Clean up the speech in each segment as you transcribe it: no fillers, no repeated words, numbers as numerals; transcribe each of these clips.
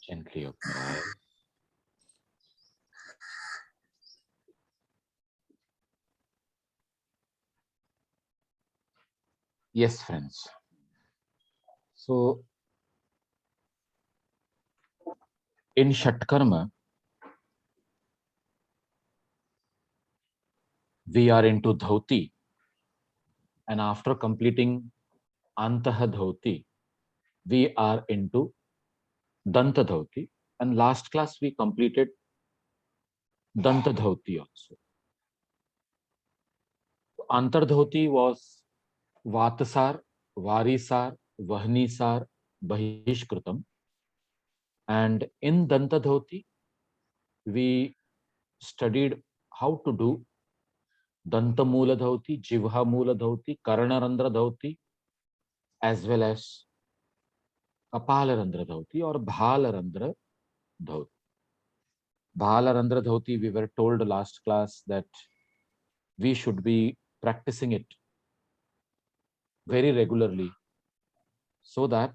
Gently open your eyes. Yes, friends. So, in Shatkarma, we are into Dhoti, and after completing Antah Dhoti, we are into Danta Dhoti, and last class we completed Danta Dhoti also. Antar Dhoti was Vatasar, Varisar, Vahnisar, Bahishkrutam, and in Danta Dhoti, we studied how to do Danta Mula Dhoti, Jivha Mula Dhoti, Karnarandra Dhoti, as well as Apalarandra Dhoti or Bhalarandra Dhoti. Bhalarandra Dhoti, we were told last class that we should be practicing it very regularly so that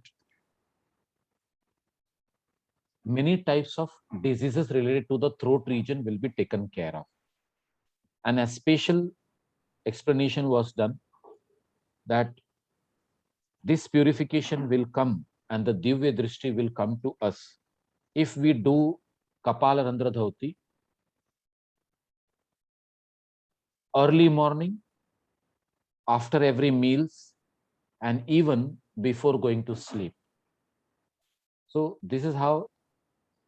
many types of diseases related to the throat region will be taken care of. And a special explanation was done that this purification will come and the Divya Drishti will come to us if we do Kapalarandra Dhoti early morning, after every meals, and even before going to sleep. So this is how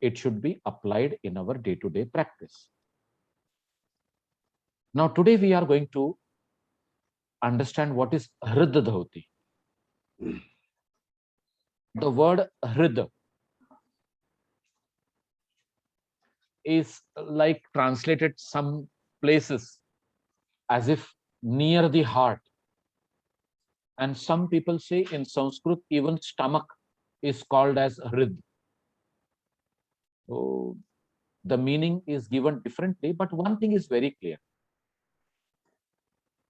it should be applied in our day-to-day practice. Now today we are going to understand what is Hridha Dhoti. The word Hrid is like translated some places as if near the heart. And some people say in Sanskrit, even stomach is called as Hrid. So the meaning is given differently, but one thing is very clear.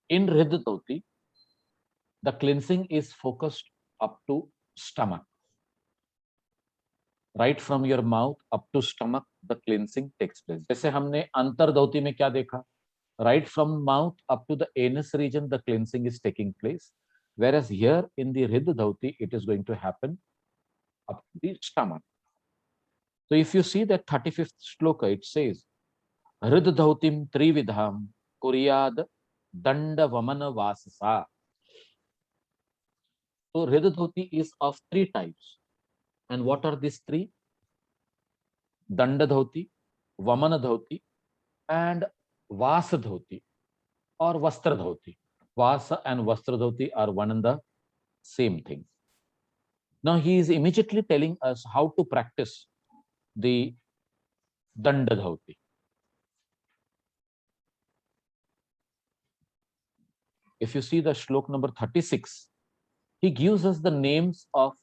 In Hrid Dhoti, the cleansing is focused up to stomach. Right from your mouth up to stomach, the cleansing takes place. जैसे हमने अंतर धोती में क्या देखा? Right from mouth up to the anus region, the cleansing is taking place. Whereas here in the Hrid Dhoti, it is going to happen up to the stomach. So if you see that 35th shloka, it says, Hrid Dhotim Trividham Kuryad Danda Vamana Vasasa. So Hrid Dhoti is of three types. And what are these three? Danda Dhoti, Vamana Dhoti, and Vasa Dhoti or Vastra Dhoti. Vasa and Vastra Dhoti are one and the same thing. Now he is immediately telling us how to practice the Danda Dhoti. If you see the shlok number 36, he gives us the names of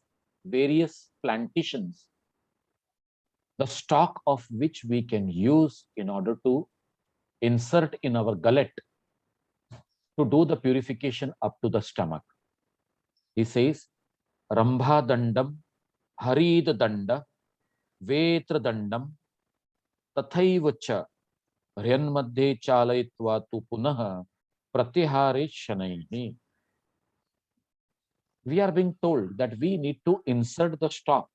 various plantations, the stock of which we can use in order to insert in our gullet to do the purification up to the stomach. He says, Rambha Dandam, Harid Danda, Vetra Dandam, Tathaivacha, Ryanmadhe Chalayitva tu Punaha, Pratihare Shanaihi. We are being told that we need to insert the stock,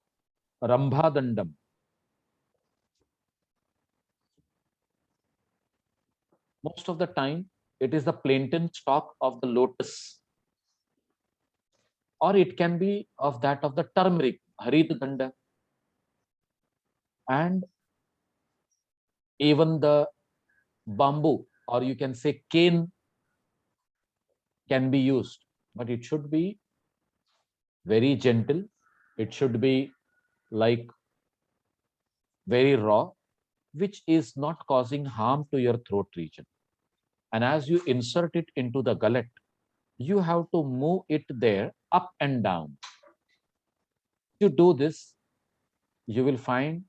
Rambha Dandam. Most of the time, it is the plantain stalk of the lotus, or it can be of that of the turmeric, Harid Danda, and even the bamboo, or you can say cane, can be used, but it should be very gentle. It should be like very raw, which is not causing harm to your throat region. And as you insert it into the gullet, you have to move it there up and down. If you do this, you will find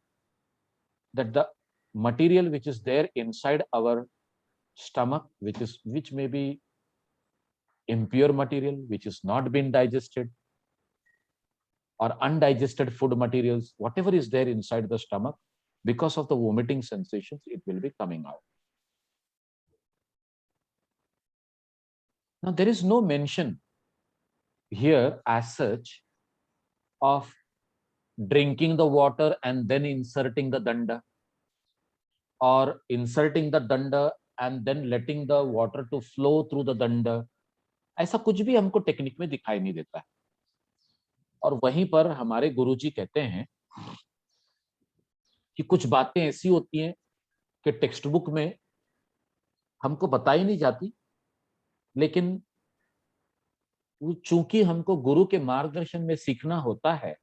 that the material which is there inside our stomach, which may be impure material, which is not been digested, or undigested food materials, whatever is there inside the stomach, because of the vomiting sensations, it will be coming out. Now, there is no mention here as such of drinking the water and then inserting the danda, or inserting the danda and then letting the water to flow through the danda. ऐसा कुछ भी हमको technique में दिखाई नहीं देता है। और वहीं पर हमारे गुरुजी कहते हैं कि कुछ बातें ऐसी होती हैं कि टेक्स्ट बुक में हमको बताई नहीं जाती, लेकिन चूंकि हमको गुरु के मार्गदर्शन में सीखना होता है,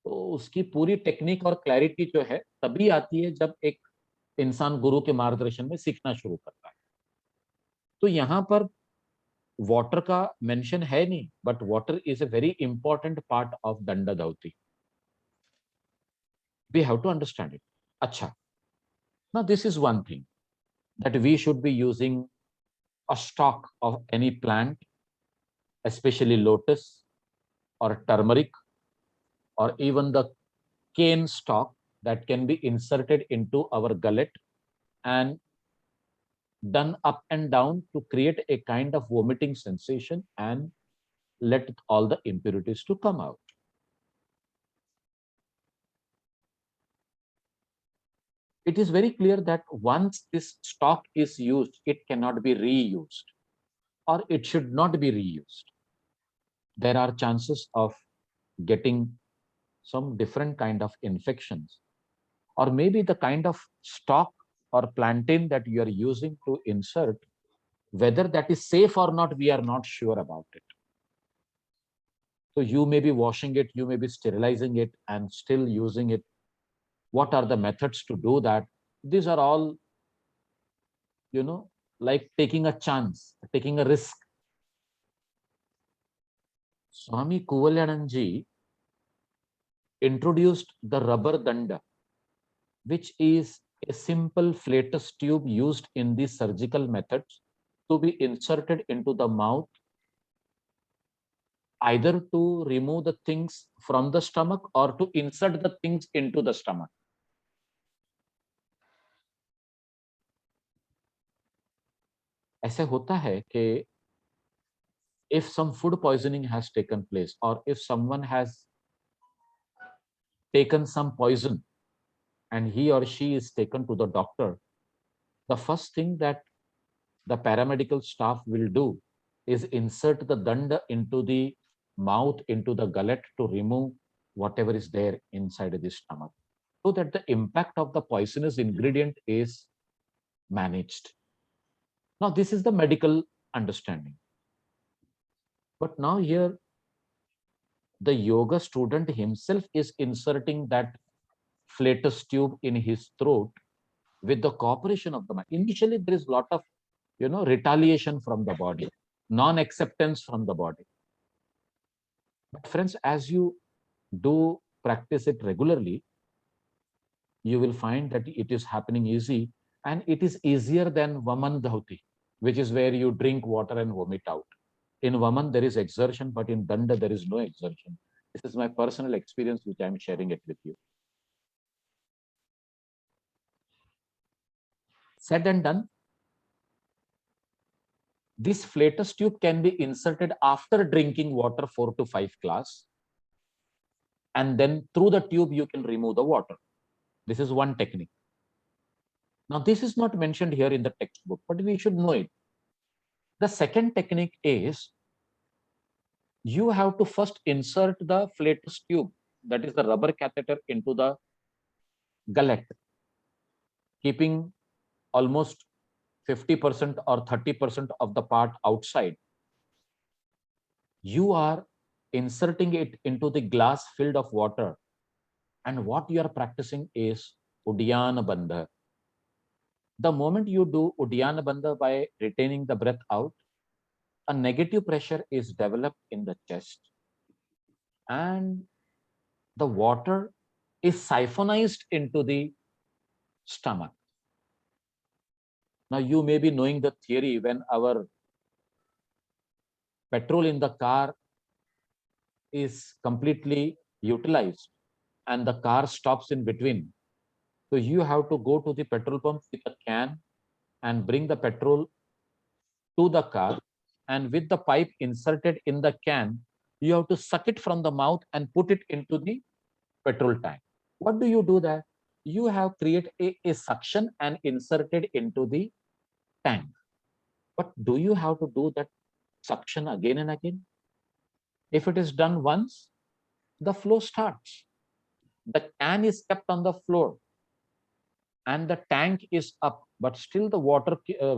तो उसकी पूरी टेक्निक और क्लैरिटी जो है तभी आती है जब एक इंसान गुरु के मार्गदर्शन में सीखना शुरू करता है। तो यहाँ पर वाटर का मेंशन है नहीं, but water is a very important part of Danda Dhauti. We have to understand it. अच्छा, now this is one thing, that we should be using a stalk of any plant, especially lotus or turmeric, or even the cane stalk, that can be inserted into our gullet and done up and down to create a kind of vomiting sensation and let all the impurities to come out. It is very clear that once this stock is used, it cannot be reused, or it should not be reused. There are chances of getting some different kind of infections, or maybe the kind of stock or plantain that you are using to insert, whether that is safe or not, we are not sure about it. So you may be washing it, you may be sterilizing it and still using it. What are the methods to do that? These are all, like taking a chance, taking a risk. Swami Kuvalyanand ji introduced the rubber danda, which is a simple flatus tube used in the surgical methods to be inserted into the mouth, either to remove the things from the stomach or to insert the things into the stomach. ऐसे होता है कि if some food poisoning has taken place, or if someone has taken some poison and he or she is taken to the doctor, the first thing that the paramedical staff will do is insert the danda into the mouth, into the gullet, to remove whatever is there inside the stomach, so that the impact of the poisonous ingredient is managed. Now, this is the medical understanding. But now here, the yoga student himself is inserting that flatus tube in his throat with the cooperation of the mind. Initially, there is a lot of, retaliation from the body, non-acceptance from the body. But friends, as you do practice it regularly, you will find that it is happening easy, and it is easier than Vaman Dhauti, which is where you drink water and vomit out. In Vaman, there is exertion, but in Danda, there is no exertion. This is my personal experience, which I'm sharing it with you. Said and done. This flatus tube can be inserted after drinking water 4 to 5 glass, and then through the tube you can remove the water. This is one technique. Now, this is not mentioned here in the textbook, but we should know it. The second technique is, you have to first insert the flatus tube, that is the rubber catheter, into the gullet, keeping almost 50% or 30% of the part outside. You are inserting it into the glass filled of water. And what you are practicing is Uddiyana Bandha. The moment you do Uddiyana Bandha by retaining the breath out, a negative pressure is developed in the chest, and the water is siphonized into the stomach. Now, you may be knowing the theory when our petrol in the car is completely utilized and the car stops in between. So you have to go to the petrol pump with a can and bring the petrol to the car, and with the pipe inserted in the can, you have to suck it from the mouth and put it into the petrol tank. What do you do there? You have created a suction and inserted into the tank. But do you have to do that suction again and again? If it is done once, the flow starts. The can is kept on the floor and the tank is up, but still the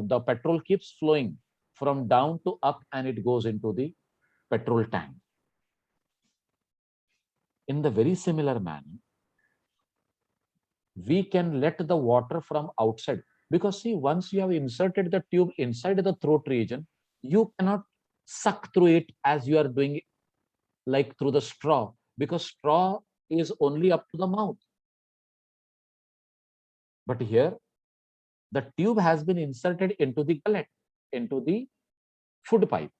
the petrol keeps flowing from down to up and it goes into the petrol tank. In the very similar manner, we can let the water from outside, because see, once you have inserted the tube inside the throat region, you cannot suck through it as you are doing it like through the straw, because straw is only up to the mouth. But here, the tube has been inserted into the gullet, into the food pipe.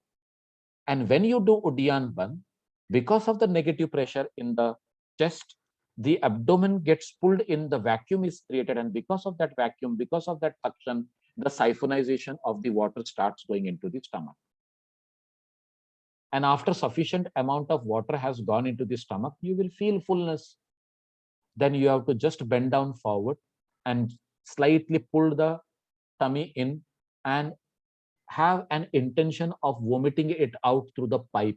And when you do Uddiyana Bandh, because of the negative pressure in the chest, the abdomen gets pulled in, the vacuum is created. And because of that vacuum, because of that suction, the siphonization of the water starts going into the stomach. And after sufficient amount of water has gone into the stomach, you will feel fullness. Then you have to just bend down forward and slightly pull the tummy in and have an intention of vomiting it out through the pipe,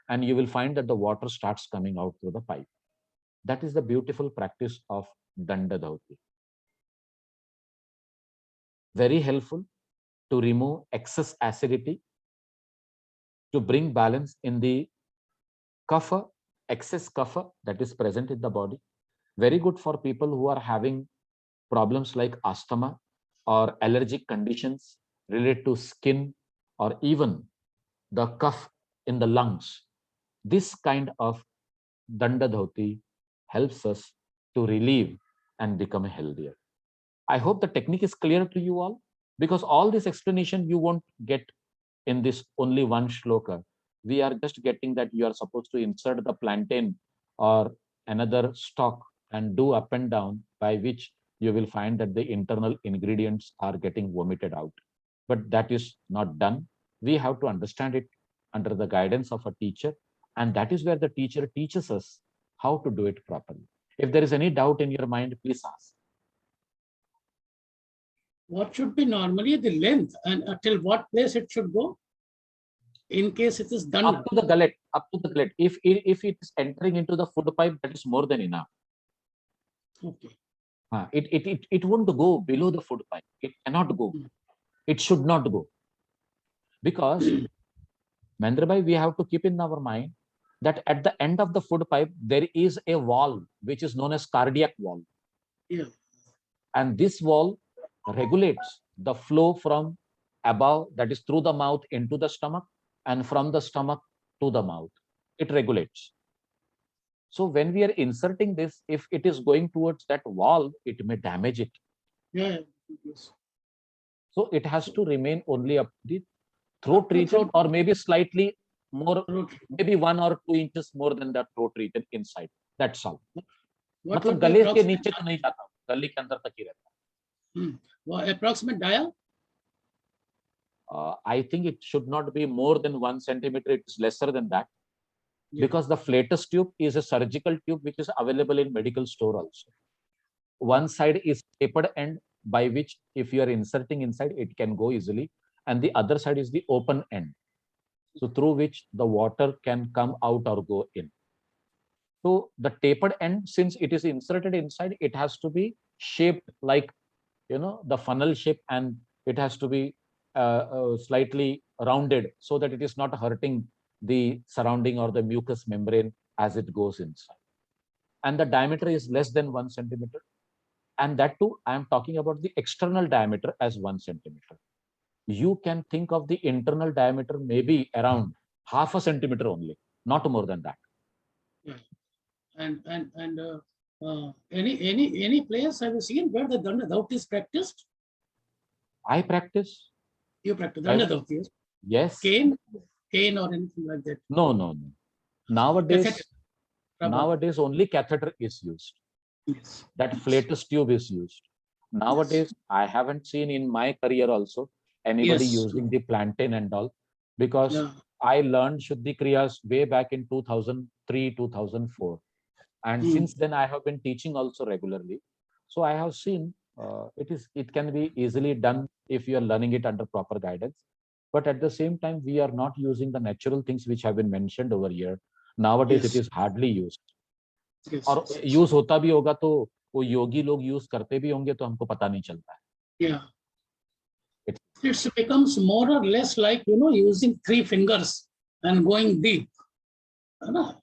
and you will find that the water starts coming out through the pipe. That is the beautiful practice of Danda Dhauti. Very helpful to remove excess acidity, to bring balance in the kapha, excess kapha that is present in the body. Very good for people who are having problems like asthma or allergic conditions related to skin, or even the cough in the lungs. This kind of Danda Dhauti helps us to relieve and become healthier. I hope the technique is clear to you all, because all this explanation you won't get in this only one shloka. We are just getting that you are supposed to insert the plantain or another stock and do up and down, by which you will find that the internal ingredients are getting vomited out. But that is not done. We have to understand it under the guidance of a teacher, and that is where the teacher teaches us how to do it properly. If there is any doubt in your mind, please ask. What should be normally the length, and till what place it should go in case it is done? Up to the gullet, up to the gullet. If it is entering into the food pipe, that is more than enough. Okay. It won't go below the food pipe. It cannot go. It should not go. Because, Mahendrabhai, we have to keep in our mind that at the end of the food pipe, there is a valve which is known as cardiac valve. Yeah. And this valve regulates the flow from above, that is through the mouth into the stomach, and from the stomach to the mouth. It regulates. So when we are inserting this, if it is going towards that valve, it may damage it. Yeah. Yes. So it has to remain only up to the throat region, or maybe slightly more, maybe 1 or 2 inches more than the throat region inside. That's all. मतलब गले के नीचे तो नहीं जाता, गले के अंदर तक ही रहता है. Approximate dia? I think it should not be more than 1 centimeter. It is lesser than that. Yeah. Because the flatus tube is a surgical tube which is available in medical store also. One side is tapered end, by which if you are inserting inside, it can go easily. And the other side is the open end, so through which the water can come out or go in. So the tapered end, since it is inserted inside, it has to be shaped like, the funnel shape, and it has to be slightly rounded so that it is not hurting the surrounding or the mucous membrane as it goes inside. And the diameter is less than 1 centimeter. And that too, I am talking about the external diameter as 1 centimeter. You can think of the internal diameter maybe around half a centimeter only, not more than that. And any place have you seen where the Danda Dhauti is practiced? I practice. You practice Danda Dhauti, yes? Yes. Cane or anything like that? No. Nowadays, Catheter. only catheter is used. Yes. That flatus tube is used. Nowadays, I haven't seen in my career also anybody using the plantain and all, because I learned Shuddhi Kriyas way back in 2003, 2004. And since then, I have been teaching also regularly. So I have seen it can be easily done if you are learning it under proper guidance. But at the same time, we are not using the natural things which have been mentioned over here. Nowadays, it is hardly used. और use होता भी होगा तो वो योगी लोग use करते भी होंगे तो हमको पता नहीं चलता है. Yeah. It becomes more or less like, using 3 fingers and going deep. More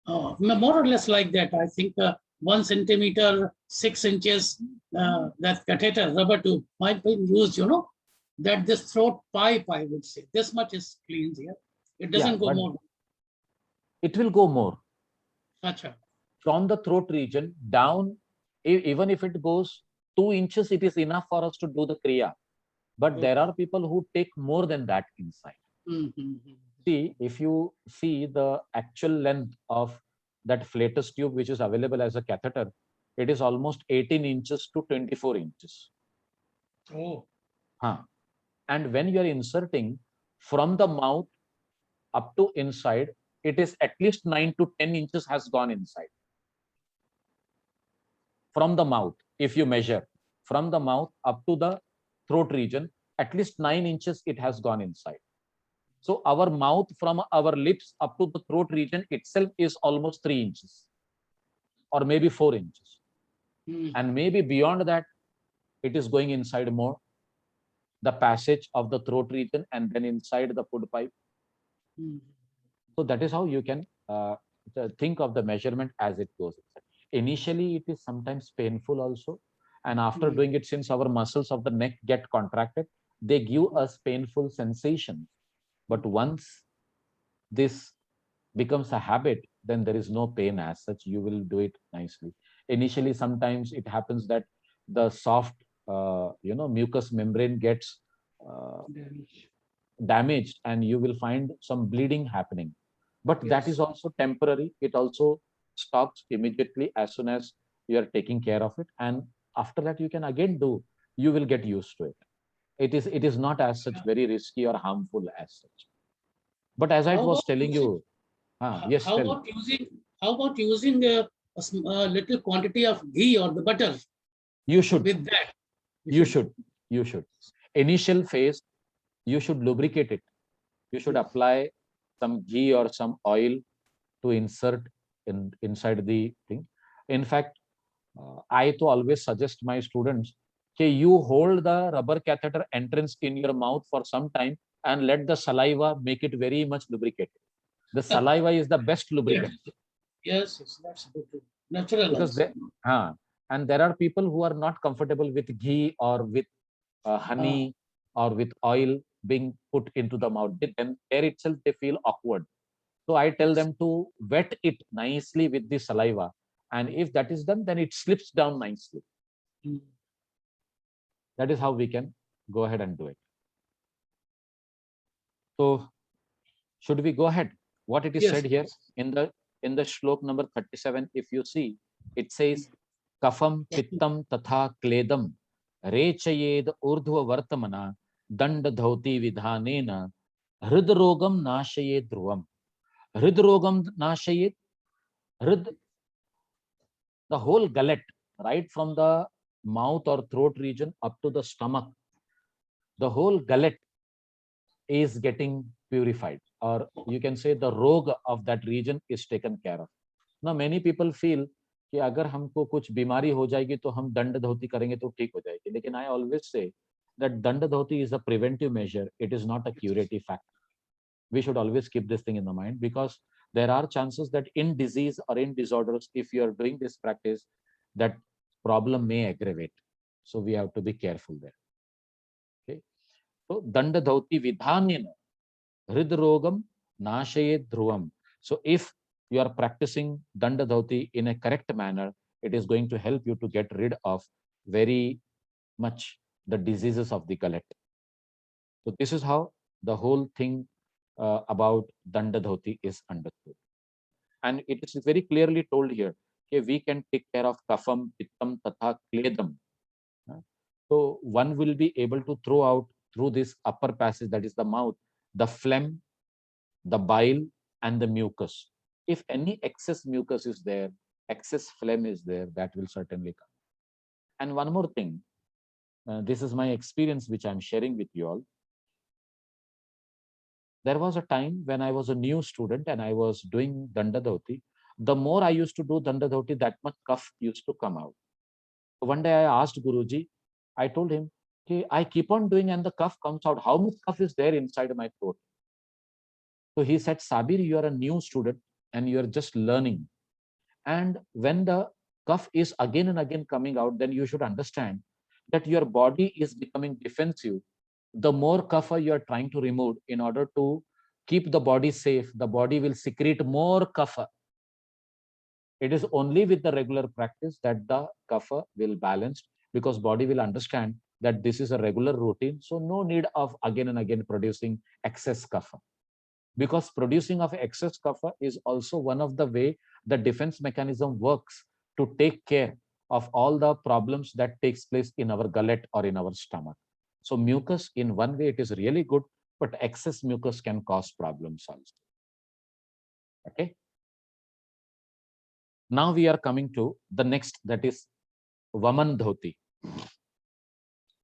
or less like that. I think 1 centimeter, 6 inches, that catheter rubber tube might be used, that this throat pipe, I would say, this much is clean here. It doesn't go more. It will go more. Achha. From the throat region down, even if it goes 2 inches, it is enough for us to do the kriya. But there are people who take more than that inside. See, if you see the actual length of that flatus tube, which is available as a catheter, it is almost 18 inches to 24 inches. Oh. And when you are inserting from the mouth up to inside, it is at least 9 to 10 inches has gone inside. From the mouth, if you measure from the mouth up to the throat region, at least 9 inches it has gone inside. So our mouth from our lips up to the throat region itself is almost 3 inches or maybe 4 inches. And maybe beyond that, it is going inside more, the passage of the throat region and then inside the food pipe. So that is how you can think of the measurement as it goes inside. Initially, it is sometimes painful also. And after doing it, since our muscles of the neck get contracted, they give us painful sensations. But once this becomes a habit, then there is no pain as such. You will do it nicely. Initially, sometimes it happens that the soft, mucous membrane gets damaged and you will find some bleeding happening. But that is also temporary. It also stops immediately as soon as you are taking care of it. And after that, you can again do, you will get used to it. It is not as such very risky or harmful as such. But as I was telling you, yes. How about using a little quantity of ghee or the butter? You should. With that. You should. Initial phase, you should lubricate it. You should apply some ghee or some oil to insert inside the thing. In fact, I to always suggest my students, okay, you hold the rubber catheter entrance in your mouth for some time and let the saliva make it very much lubricated. The saliva is the best lubricant. Yes, that's good. Natural. Because and there are people who are not comfortable with ghee or with honey or with oil being put into the mouth. Then there itself they feel awkward. So I tell them to wet it nicely with the saliva. And if that is done, then it slips down nicely. That is how we can go ahead and do it. So should we go ahead? What it is said here in the shlok number 37, if you see, it says, Kafam pittam tatha kledam rechayed urdhva vartamana danda dhauti vidhanena hridrogam nashayed dhruvam. Hridrogam nashayed, the whole gullet, right from the mouth or throat region up to the stomach, the whole gullet is getting purified, or you can say the roga of that region is taken care of. Now many people feel कि अगर हमको कुछ बीमारी हो जाएगी तो हम दंड धोती करेंगे तो ठीक हो जाएगी, लेकिन I always say that दंड धोती is a preventive measure, it is not a curative factor. We should always keep this thing in the mind, because there are chances that in disease or in disorders, if you are doing this practice, that problem may aggravate. So we have to be careful there. Okay. So danda dhauti vidhanena hridrogam nashayet dhruvam. So if you are practicing danda dhauti in a correct manner, it is going to help you to get rid of very much the diseases of the gullet. So this is how the whole thing about danda dhauti is understood. And it is very clearly told here, okay, we can take care of kafam, pittam, tatha, kledam. So one will be able to throw out through this upper passage, that is the mouth, the phlegm, the bile, and the mucus. If any excess mucus is there, excess phlegm is there, that will certainly come. And one more thing, this is my experience which I'm sharing with you all. There was a time when I was a new student and I was doing danda dhoti. The more I used to do danda dhoti, that much cough used to come out. One day I asked Guruji, I told him, hey, I keep on doing and the cough comes out. How much cough is there inside my throat? So he said, Sabir, you are a new student and you are just learning. And when the cough is again and again coming out, then you should understand that your body is becoming defensive. The more kapha you are trying to remove in order to keep the body safe, the body will secrete more kapha. It is only with the regular practice that the kapha will balance, because body will understand that this is a regular routine. So no need of again and again producing excess kapha. Because producing of excess kapha is also one of the way the defense mechanism works to take care of all the problems that takes place in our gullet or in our stomach. So mucus, in one way, it is really good, but excess mucus can cause problems also. Okay. Now we are coming to the next, that is Vaman Dhoti.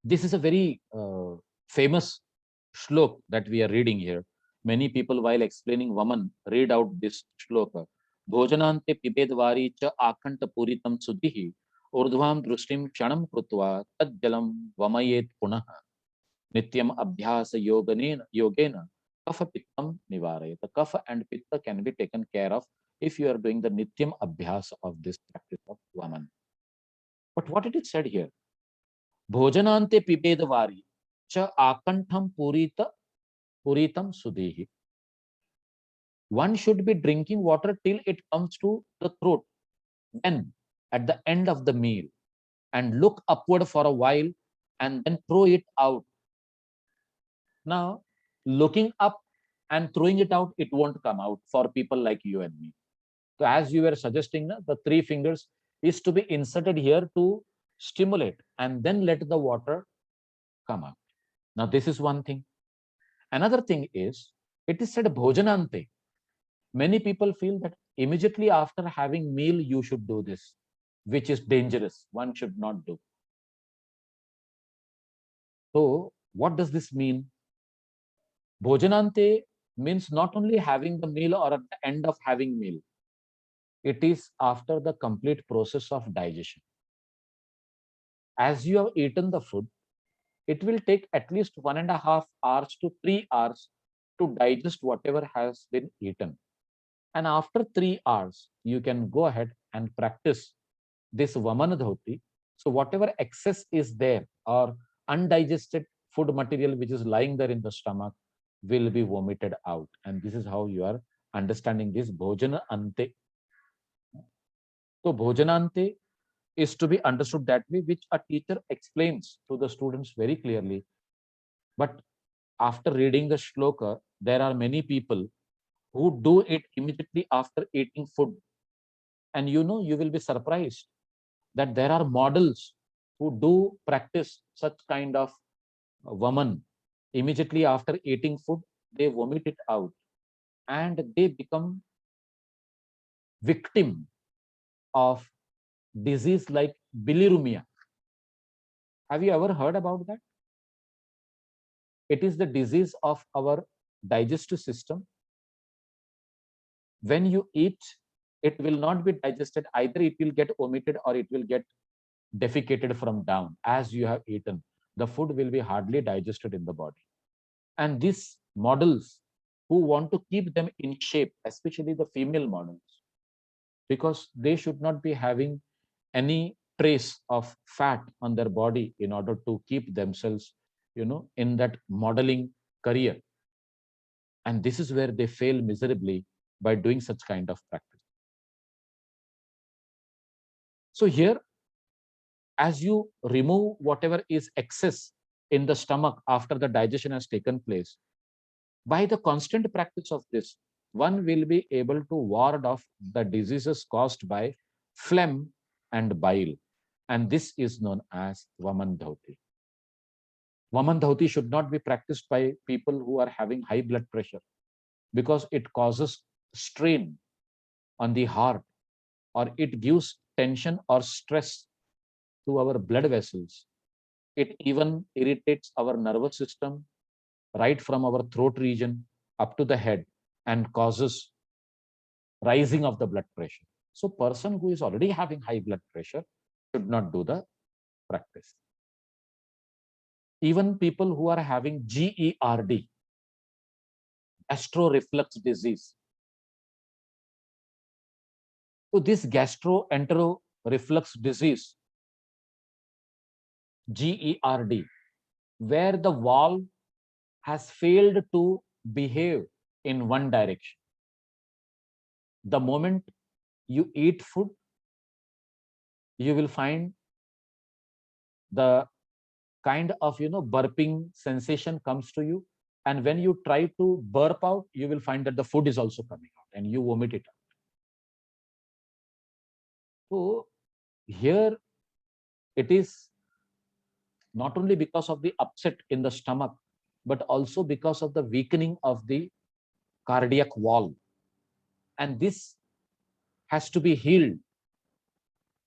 This is a very famous shlok that we are reading here. Many people, while explaining Vaman, read out this shloka. Bhojanante pibedvari cha akanta puritam suddhihi urdhvam drushtim kshanam krutva tadjalam vamayet punah nityam abhyasa yogena kapha pittam nivarayat. The kapha and pitta can be taken care of if you are doing the nityam abhyasa of this practice of Vaman. But what it is said here? Bhojanante pibedvari cha akantham puritam sudehi. One should be drinking water till it comes to the throat. Then, at the end of the meal, and look upward for a while, and then throw it out. Now, looking up and throwing it out, it won't come out for people like you and me. So, as you were suggesting, the 3 fingers is to be inserted here to stimulate, and then let the water come out. Now, this is one thing. Another thing is, it is said bhojanante. Many people feel that immediately after having meal, you should do this, which is dangerous. One should not do. So what does this mean? Bhojanante means not only having the meal or at the end of having meal. It is after the complete process of digestion. As you have eaten the food, it will take at least 1.5 hours to 3 hours to digest whatever has been eaten. And after 3 hours, you can go ahead and practice this Vamana Dhoti. So whatever excess is there or undigested food material which is lying there in the stomach will be vomited out. And this is how you are understanding this Bhojana Ante. So Bhojana Ante is to be understood that way, which a teacher explains to the students very clearly. But after reading the shloka, there are many people who do it immediately after eating food. And you know, you will be surprised that there are models who do practice such kind of Vaman. Immediately after eating food, they vomit it out and they become victim of disease like bilirubin. Have you ever heard about that? It is the disease of our digestive system. When you eat, it will not be digested. Either it will get vomited or it will get defecated from down. As you have eaten, the food will be hardly digested in the body. And these models who want to keep them in shape, especially the female models, because they should not be having any trace of fat on their body in order to keep themselves, in that modeling career. And this is where they fail miserably by doing such kind of practice. So here, as you remove whatever is excess in the stomach after the digestion has taken place, by the constant practice of this, one will be able to ward off the diseases caused by phlegm and bile. And this is known as Vaman Dhauti. Vaman Dhauti should not be practiced by people who are having high blood pressure, because it causes strain on the heart, or it gives tension or stress to our blood vessels. It even irritates our nervous system right from our throat region up to the head and causes rising of the blood pressure. So person who is already having high blood pressure should not do the practice. Even people who are having GERD, gastro reflux disease. So this gastroentero reflux disease, GERD, where the valve has failed to behave in one direction. The moment you eat food, you will find the kind of burping sensation comes to you, and when you try to burp out, you will find that the food is also coming out and you vomit it out. So here it is not only because of the upset in the stomach, but also because of the weakening of the cardiac wall, and this has to be healed,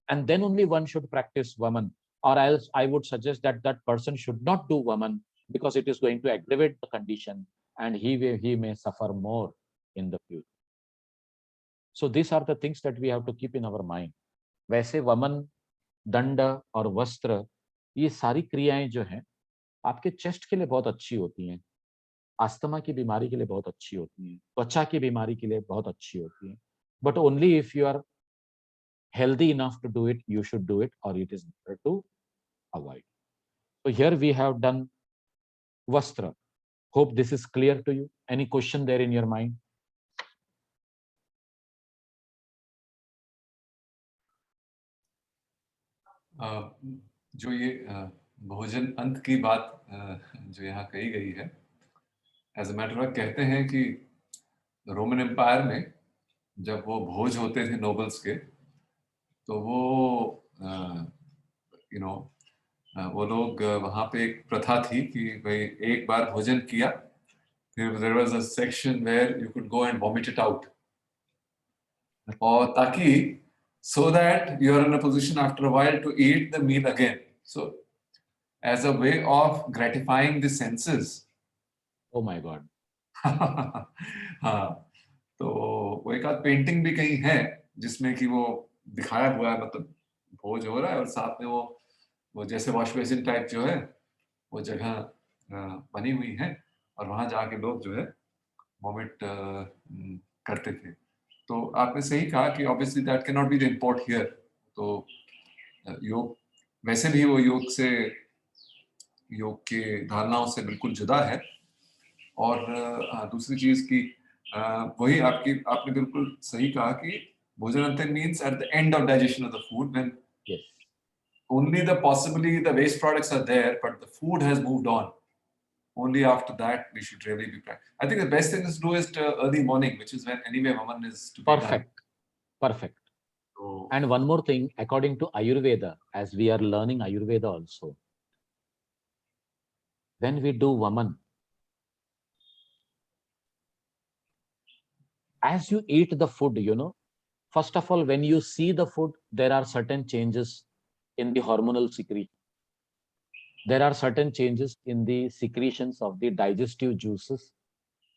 and then only one should practice Vaman, or else I would suggest that that person should not do Vaman, because it is going to aggravate the condition and he may suffer more in the future. So these are the things that we have to keep in our mind. वैसे वमन, दंड और वस्त्र, ये सारी क्रियाएं जो हैं आपके चेस्ट के लिए बहुत अच्छी होती हैं, अस्थमा की बीमारी के लिए बहुत अच्छी होती हैं, त्वचा की बीमारी के लिए बहुत अच्छी होती हैं, but only if you are healthy enough to do it, you should do it, or it is better to avoid. So here we have done Vastra. Hope this is clear to you. Any question there in your mind? जो ये भोजन अंत की बात जो यहाँ कही गई है, एज अ मैटर ऑफ कहते हैं कि रोमन एम्पायर में जब वो भोज होते थे नोबल्स के, तो वो वो लोग वहाँ पे एक प्रथा थी कि भाई एक बार भोजन किया, फिर there was a section where you could go and vomit it out, और ताकि so that you are in a position after a while to eat the meal again. So as a way of gratifying the senses. Oh my God. हाँ, तो वो एक आध painting भी कहीं है जिसमें कि वो दिखाया हुआ है, मतलब भोज हो रहा है और साथ में वो जैसे वॉश बेसिन टाइप जो है वो जगह बनी हुई है, और वहां जाके लोग जो है वॉमिट करते थे. तो आपने सही कहा कि obviously that can not be the import here. तो योग वैसे भी वो योग के धारणाओं से बिल्कुल जुदा है. और दूसरी चीज की वही आपने बिल्कुल सही कहा कि भोजन अंत means at the end of digestion of the food, when only the waste products are there, but the food has moved on. Only after that we should really be practicing. I think the best thing is to do is early morning, which is when anyway Vaman is to be done. Perfect. So, and one more thing, according to Ayurveda, as we are learning Ayurveda also, when we do Vaman, as you eat the food, first of all, when you see the food, there are certain changes in the hormonal secretion. There are certain changes in the secretions of the digestive juices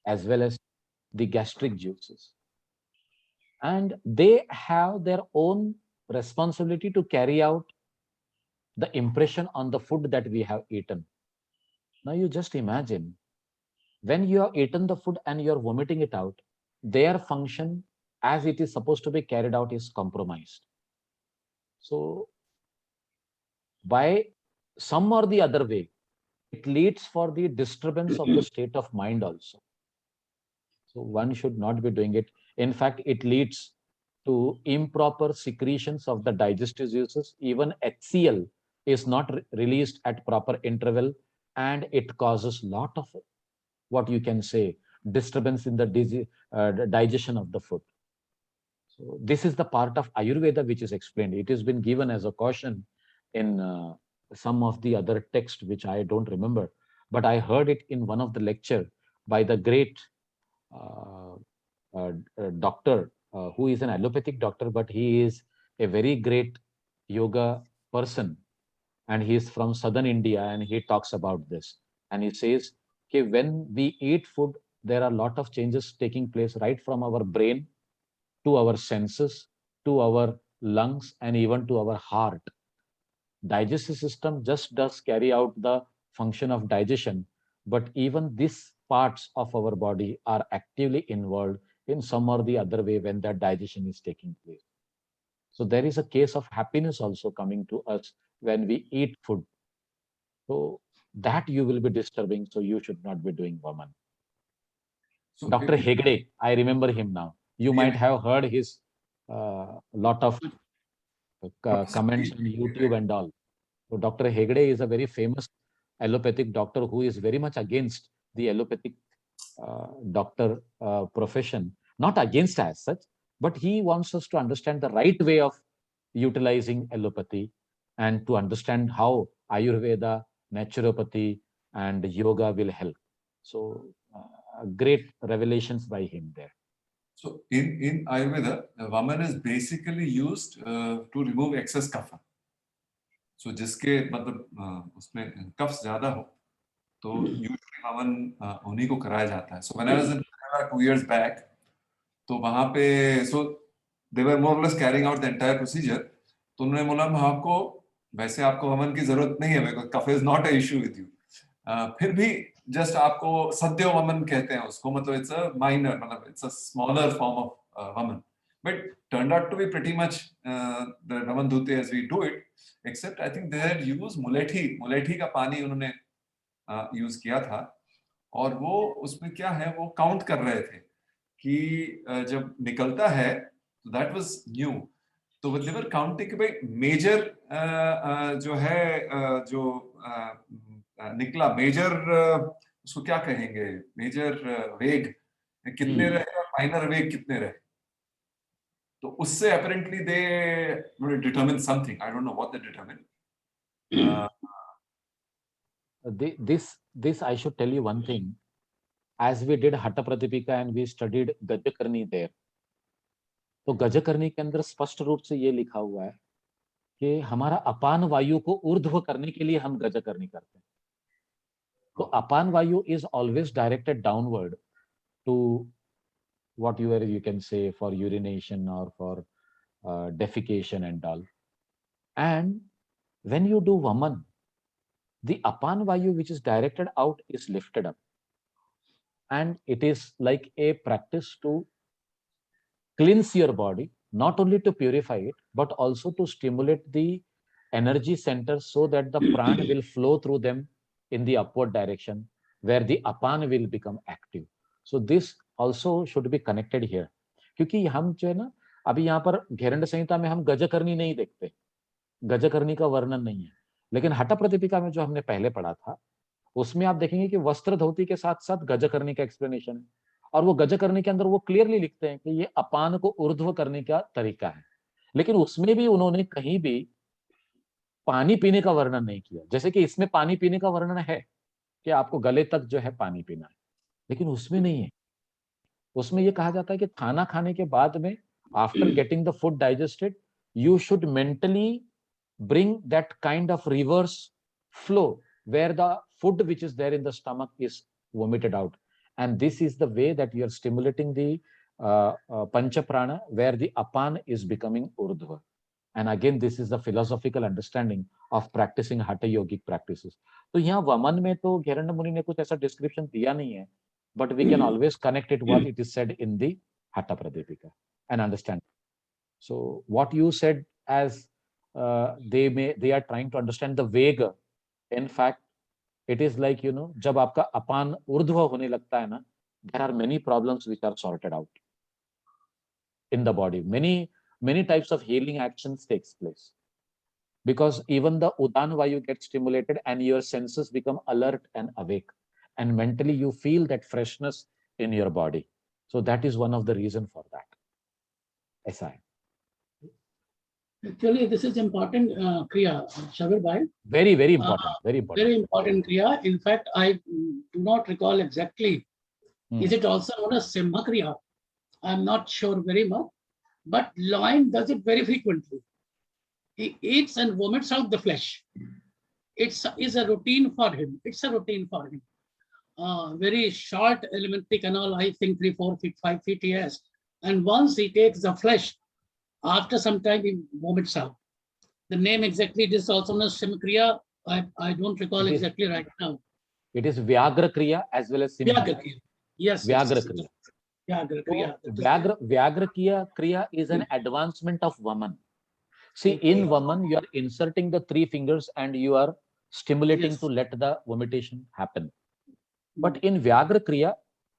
as well as the gastric juices. And they have their own responsibility to carry out the impression on the food that we have eaten. Now you just imagine when you have eaten the food and you're vomiting it out, their function as it is supposed to be carried out is compromised. So by some or the other way, it leads for the disturbance of the state of mind also. So one should not be doing it. In fact, it leads to improper secretions of the digestive juices. Even HCl is not released at proper interval, and it causes lot of what you can say disturbance in the digestion of the food. So this is the part of Ayurveda which is explained. It has been given as a caution in some of the other texts which I don't remember, but I heard it in one of the lecture by the great doctor who is an allopathic doctor, but he is a very great yoga person, and he is from southern India, and he talks about this, and he says, okay, when we eat food, there are a lot of changes taking place right from our brain to our senses, to our lungs, and even to our heart. Digestive system just does carry out the function of digestion, but even these parts of our body are actively involved in some or the other way when that digestion is taking place. So there is a case of happiness also coming to us when we eat food. So that you will be disturbing, so you should not be doing Vaman. So Dr. Hegde, I remember him now. You Yeah. might have heard his lot of comments on YouTube and all. So Dr. Hegde is a very famous allopathic doctor who is very much against the allopathic doctor profession. Not against as such, but he wants us to understand the right way of utilizing allopathy and to understand how Ayurveda, naturopathy, and yoga will help. So great revelations by him there. So in Ayurveda, Vaman is basically used to remove excess kapha. So जिसके मतलब उसमें coughs ज्यादा हो तो usually Vaman उन्हीं को कराया जाता है. So when I was in Kerala 2 years back, तो वहाँ पे so they were more or less carrying out the entire procedure. तो उन्होंने बोला आपको वैसे आपको वमन की जरूरत नहीं है, because cough is not an issue with you. फिर भी just आपको सद्यो वमन कहते हैं उसको, मतलब it's a minor, मतलब it's a smaller form of वमन, but turned out to be pretty much the Vaman Dhute as we do it, except I think they had used मुलेठी का पानी उन्होंने यूज किया था, और वो उसमें क्या है वो काउंट कर रहे थे कि जब निकलता है तो दैट वाज न्यू, तो they were counting कि भाई मेजर जो है जो निकला मेजर उसको क्या कहेंगे, मेजर वेग कितने रहे और माइनर वेग कितने रहे, तो उससे apparently they determine something. I don't know what they determine. This I should tell you one thing. As we did Hatha Pratipika and we studied Gajakarni there, तो गजकर्णी के अंदर स्पष्ट रूप से ये लिखा हुआ है कि हमारा अपान वायु को ऊर्ध्व करने के लिए हम गजकर्णी करते हैं. तो अपान वायु is always directed downward to what you can say for urination or for defecation and all. And when you do Vaman, the apan vayu which is directed out is lifted up, and it is like a practice to cleanse your body, not only to purify it but also to stimulate the energy centers so that the prana will flow through them in the upward direction where the apan will become active. So this also should be connected here, क्योंकि हम जो है ना अभी यहाँ पर घेरंड संहिता में हम गजकर्णी नहीं देखते, गजकर्णी का वर्णन नहीं है, लेकिन हठ प्रतिपिका में जो हमने पहले पढ़ा था उसमें आप देखेंगे कि वस्त्र धोती के साथ साथ गजकर्णी का एक्सप्लेनेशन है, और वो गजकर्णी के अंदर वो क्लियरली लिखते हैं कि ये अपान को ऊर्ध्व करने का तरीका है, लेकिन उसमें भी उन्होंने कहीं भी पानी पीने का वर्णन नहीं किया. जैसे कि इसमें पानी पीने का वर्णन है कि आपको गले तक जो है पानी पीना है, लेकिन उसमें नहीं है. उसमें ये कहा जाता है कि खाना खाने के बाद में after getting the food digested you should mentally bring that kind of reverse flow where the food which is there in the stomach is vomited out, and this is the way that you are stimulating the pancha prana where the apan is becoming urdhva. And again this is the philosophical understanding of practicing hatha yogic practices. तो यहाँ वमन में तो घेरंड मुनि ने कुछ ऐसा description दिया नहीं है but we can always connect it what it is said in the Hatha Pradipika and understand. So what you said as they are trying to understand the Vega. In fact, it is like, जब आपका अपान ऊर्ध्व होने लगता है ना, there are many problems which are sorted out in the body. Many types of healing actions takes place, because even the Udan Vayu gets stimulated and your senses become alert and awake, and mentally you feel that freshness in your body. So that is one of the reason for that. ऐसा है. Actually, this is important Kriya, Shabir Bhai. Very important. Very important. Very important Kriya. In fact, I do not recall exactly. Is it also known as Simha Kriya? I'm not sure very much, but lion does it very frequently. He eats and vomits out the flesh. It's a routine for him. It's a routine for him. Very short elementary canal, I think 3, 4 feet, 5 feet he has. And once he takes the flesh, after some time he vomits out. The name exactly, this is also known as Simkriya. I don't recall exactly right now. It is Vyagra Kriya as well as Simha. Vyagra Kriya. Yes. Vyagra Kriya. Vyagra Kriya. Vyagra Kriya is an advancement of Vaman. See, in Vaman, you are inserting the 3 fingers and you are stimulating to let the vomitation happen. But in Vyagra Kriya,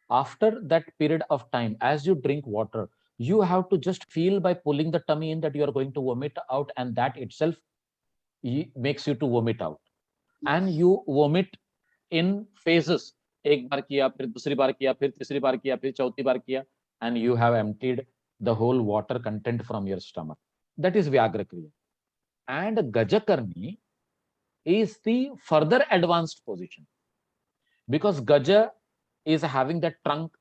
after that period of time, as you drink water, you have to just feel by pulling the tummy in that you are going to vomit out, and that itself makes you to vomit out. And you vomit in phases. एक बार किया, फिर दूसरी बार किया, फिर तीसरी बार किया, फिर चौथी बार किया, and you have emptied the whole water content from your stomach. That is Vyagra Kriya. And Gajakarni is the further advanced position, because Gaja is having that trunk.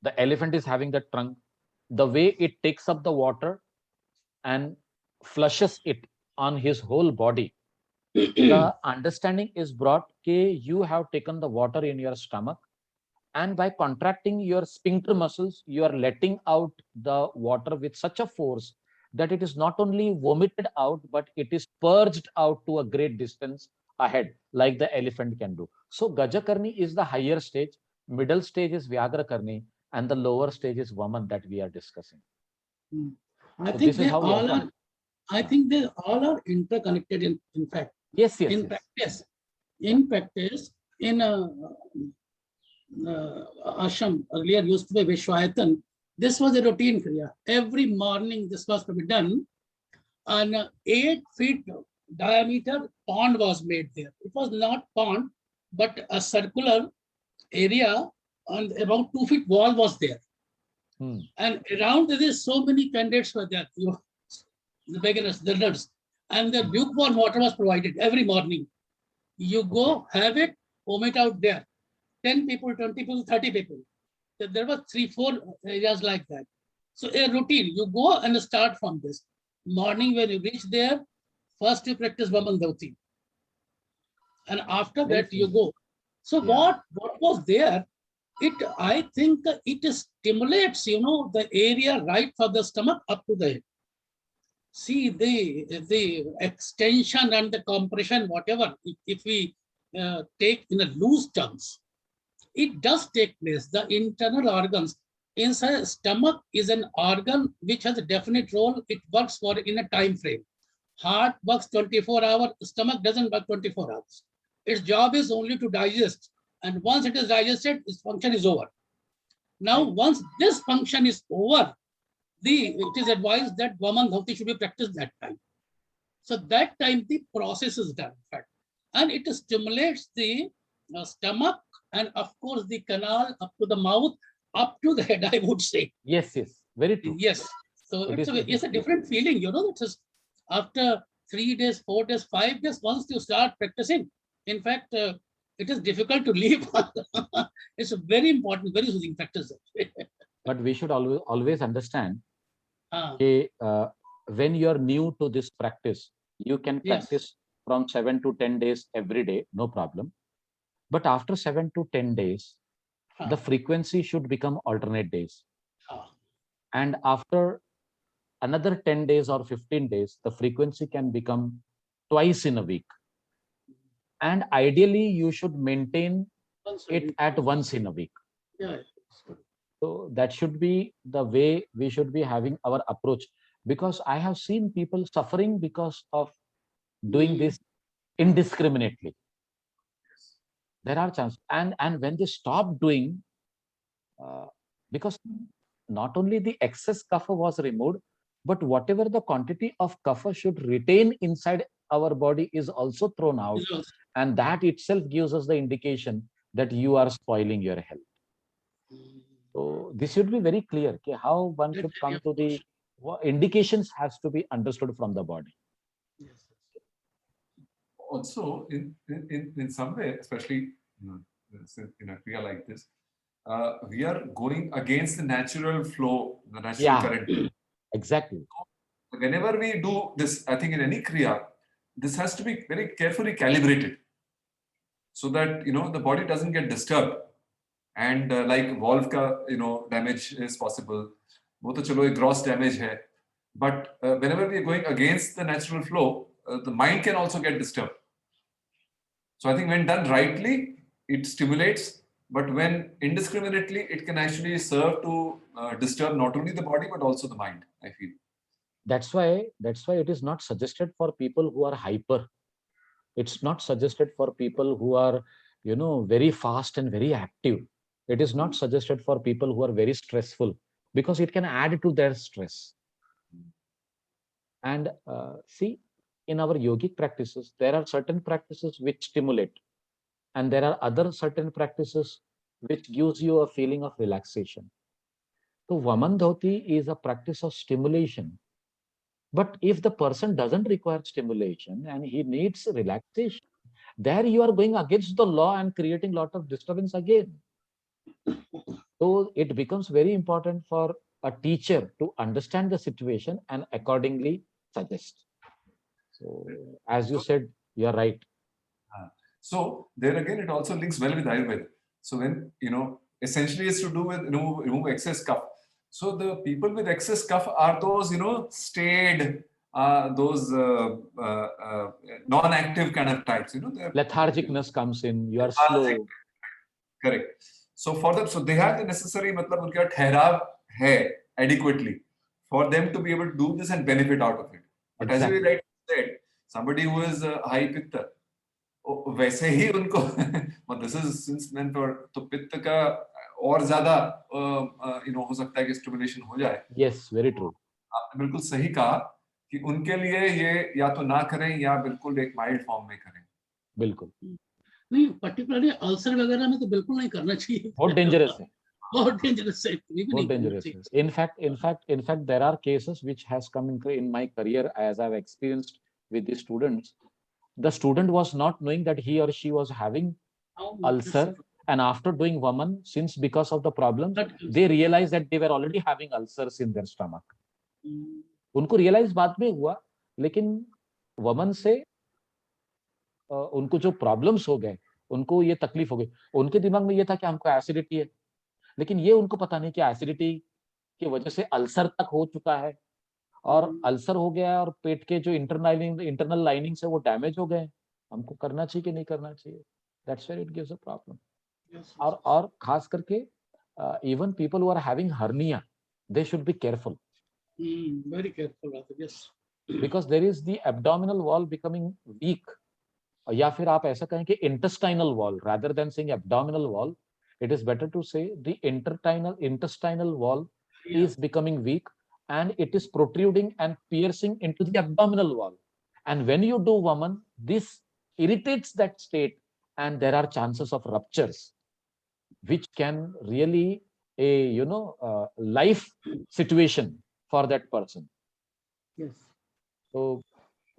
The elephant is having the trunk. The way it takes up the water and flushes it on his whole body, the understanding is brought that you have taken the water in your stomach, and by contracting your sphincter muscles, you are letting out the water with such a force that it is not only vomited out, but it is purged out to a great distance ahead, like the elephant can do. So Gajakarni is the higher stage, middle stage is Vyagrakarni, and the lower stage is Vaman that we are discussing. I think they all are interconnected in fact. Yes. In practice, in ashram earlier used to be Vishwayatan, this was a routine kriya. Every morning this was to be done. An 8 feet diameter pond was made there. It was not pond, but a circular area, and about 2 feet wall was there. And around this, so many candidates were there. The beginners, the learners, and the lukewarm water was provided every morning. You go, have it, vomit out there. 10 people, 20 people, 30 people. There were 3, 4 areas like that. So a routine, you go and start from this. Morning when you reach there, first you practice Vaman Dhauti. And after that you go. So what was there? I think it stimulates, the area right from the stomach up to the head. See the extension and the compression, whatever, if we take in a loose terms, it does take place. The internal organs inside stomach is an organ which has a definite role. It works in a time frame. Heart works 24 hours. Stomach doesn't work 24 hours. Its job is only to digest. And once it is digested, its function is over. Now, once this function is over, it is advised that Vaman Dhauti should be practiced that time. So that time the process is done, in fact. And it stimulates the stomach and of course the canal up to the mouth, up to the head, I would say. Yes, very true. Yes. So it's a different feeling, that is after 3 days, 4 days, 5 days, once you start practicing, in fact, it is difficult to leave. It's a very important, very soothing practice. But we should always understand when you are new to this practice, you can practice from 7 to 10 days every day, no problem. But after 7 to 10 days, the frequency should become alternate days. And after another 10 days or 15 days, the frequency can become twice in a week. And ideally, you should maintain Once a it week. at once in a week. Yeah. So that should be the way we should be having our approach, because I have seen people suffering because of doing Mm. this indiscriminately. There are chances, and when they stop doing, because not only the excess kapha was removed, but whatever the quantity of kapha should retain inside our body is also thrown out, Is also- and that itself gives us the indication that you are spoiling your health. Mm. So this should be very clear. Okay, how one That's should very come to the important. indications has to be understood from the body. Yes. Also, in some way, especially in a kriya like this, we are going against the natural flow, the natural Yeah. current. Exactly. Whenever we do this, I think in any kriya, this has to be very carefully calibrated so that the body doesn't get disturbed, and like valve ka damage is possible. वो तो चलो एक gross damage है, but whenever we are going against the natural flow, the mind can also get disturbed. So I think when done rightly, it stimulates, but when indiscriminately, it can actually serve to disturb not only the body but also the mind, I feel. That's why it is not suggested for people who are hyper. It's not suggested for people who are, very fast and very active. It is not suggested for people who are very stressful, because it can add to their stress. And see, in our yogic practices, there are certain practices which stimulate, and there are other certain practices which gives you a feeling of relaxation. So Vaman Dhoti is a practice of stimulation. But if the person doesn't require stimulation and he needs relaxation, there you are going against the law and creating a lot of disturbance again. So it becomes very important for a teacher to understand the situation and accordingly suggest. So as you said, you're right. So there again, it also links well with Ayurveda. So when, essentially it's to do with remove excess cough. So the people with excess cough are those, staid, those non-active kind of types, Lethargicness comes in, you are lethargic. slow. Correct. So for them, so they have the necessary, मतलब उनका ठहराव है adequately for them to be able to do this and benefit out of it. But as you Exactly. rightly said, somebody who is high pitta, वैसे ही उनको this is since meant for तो पित्त का और ज्यादा हो सकता है कि स्टिमुलेशन हो जाए. Yes, very true. आपने बिल्कुल सही कहा कि उनके लिए ये या तो ना करें या बिल्कुल एक माइल्ड फॉर्म में करें. बिल्कुल. नहीं, पर्टिकुलरली अल्सर वगैरह में तो बिल्कुल नहीं करना चाहिए. बहुत डेंजरस है. बहुत डेंजरस है. More dangerous. In fact, there are cases which has come in my career as I've experienced with the students. The student was not knowing that he or she was having ulcer, and after doing Vaman, since because of the problems, they realized that they were already having ulcers in their stomach. उनको realize बाद में हुआ, लेकिन वमन से उनको जो problems हो गए, उनको ये तकलीफ हो गई. उनके दिमाग में ये था कि हमको एसिडिटी है, लेकिन ये उनको पता नहीं कि एसिडिटी की वजह से अल्सर तक हो चुका है, और अल्सर हो गया है और पेट के जो इंटरनल लाइनिंग्स है वो डैमेज हो गए. हमको करना चाहिए कि नहीं करना चाहिए? That's where it gives a problem. और खास करके even people who are having hernia, they should be careful. Very careful. Yes. Because there is the abdominal wall becoming weak. या फिर आप ऐसा कहें कि intestinal wall, rather than saying abdominal wall, it is better to say the intestinal wall is becoming weak, and it is protruding and piercing into the abdominal wall. And when you do Vaman, this irritates that state, and there are chances of ruptures, which can really a life situation for that person. Yes. So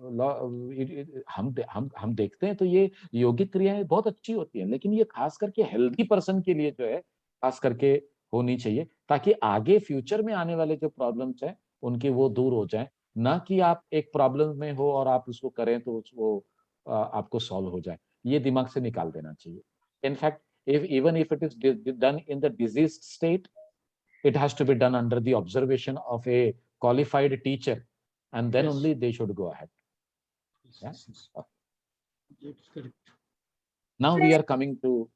हम देखते हैं तो ये योगिक क्रियाएं बहुत अच्छी होती हैं, लेकिन ये खास करके हेल्दी पर्सन के लिए जो है खास करके होनी चाहिए, ताकि आगे फ्यूचर में आने वाले जो प्रॉब्लम्स हैं उनके वो दूर हो जाएं, ना कि आप एक प्रॉब्लम में हो और आप उसको करें तो वो आपको सॉल्व हो जाए. ये दिमाग से निकाल देना चाहिए. In fact even if it is done in the diseased state, it has to be done under the observation of a qualified teacher, and then only they should go ahead. Yeah. That's correct. Now we are coming to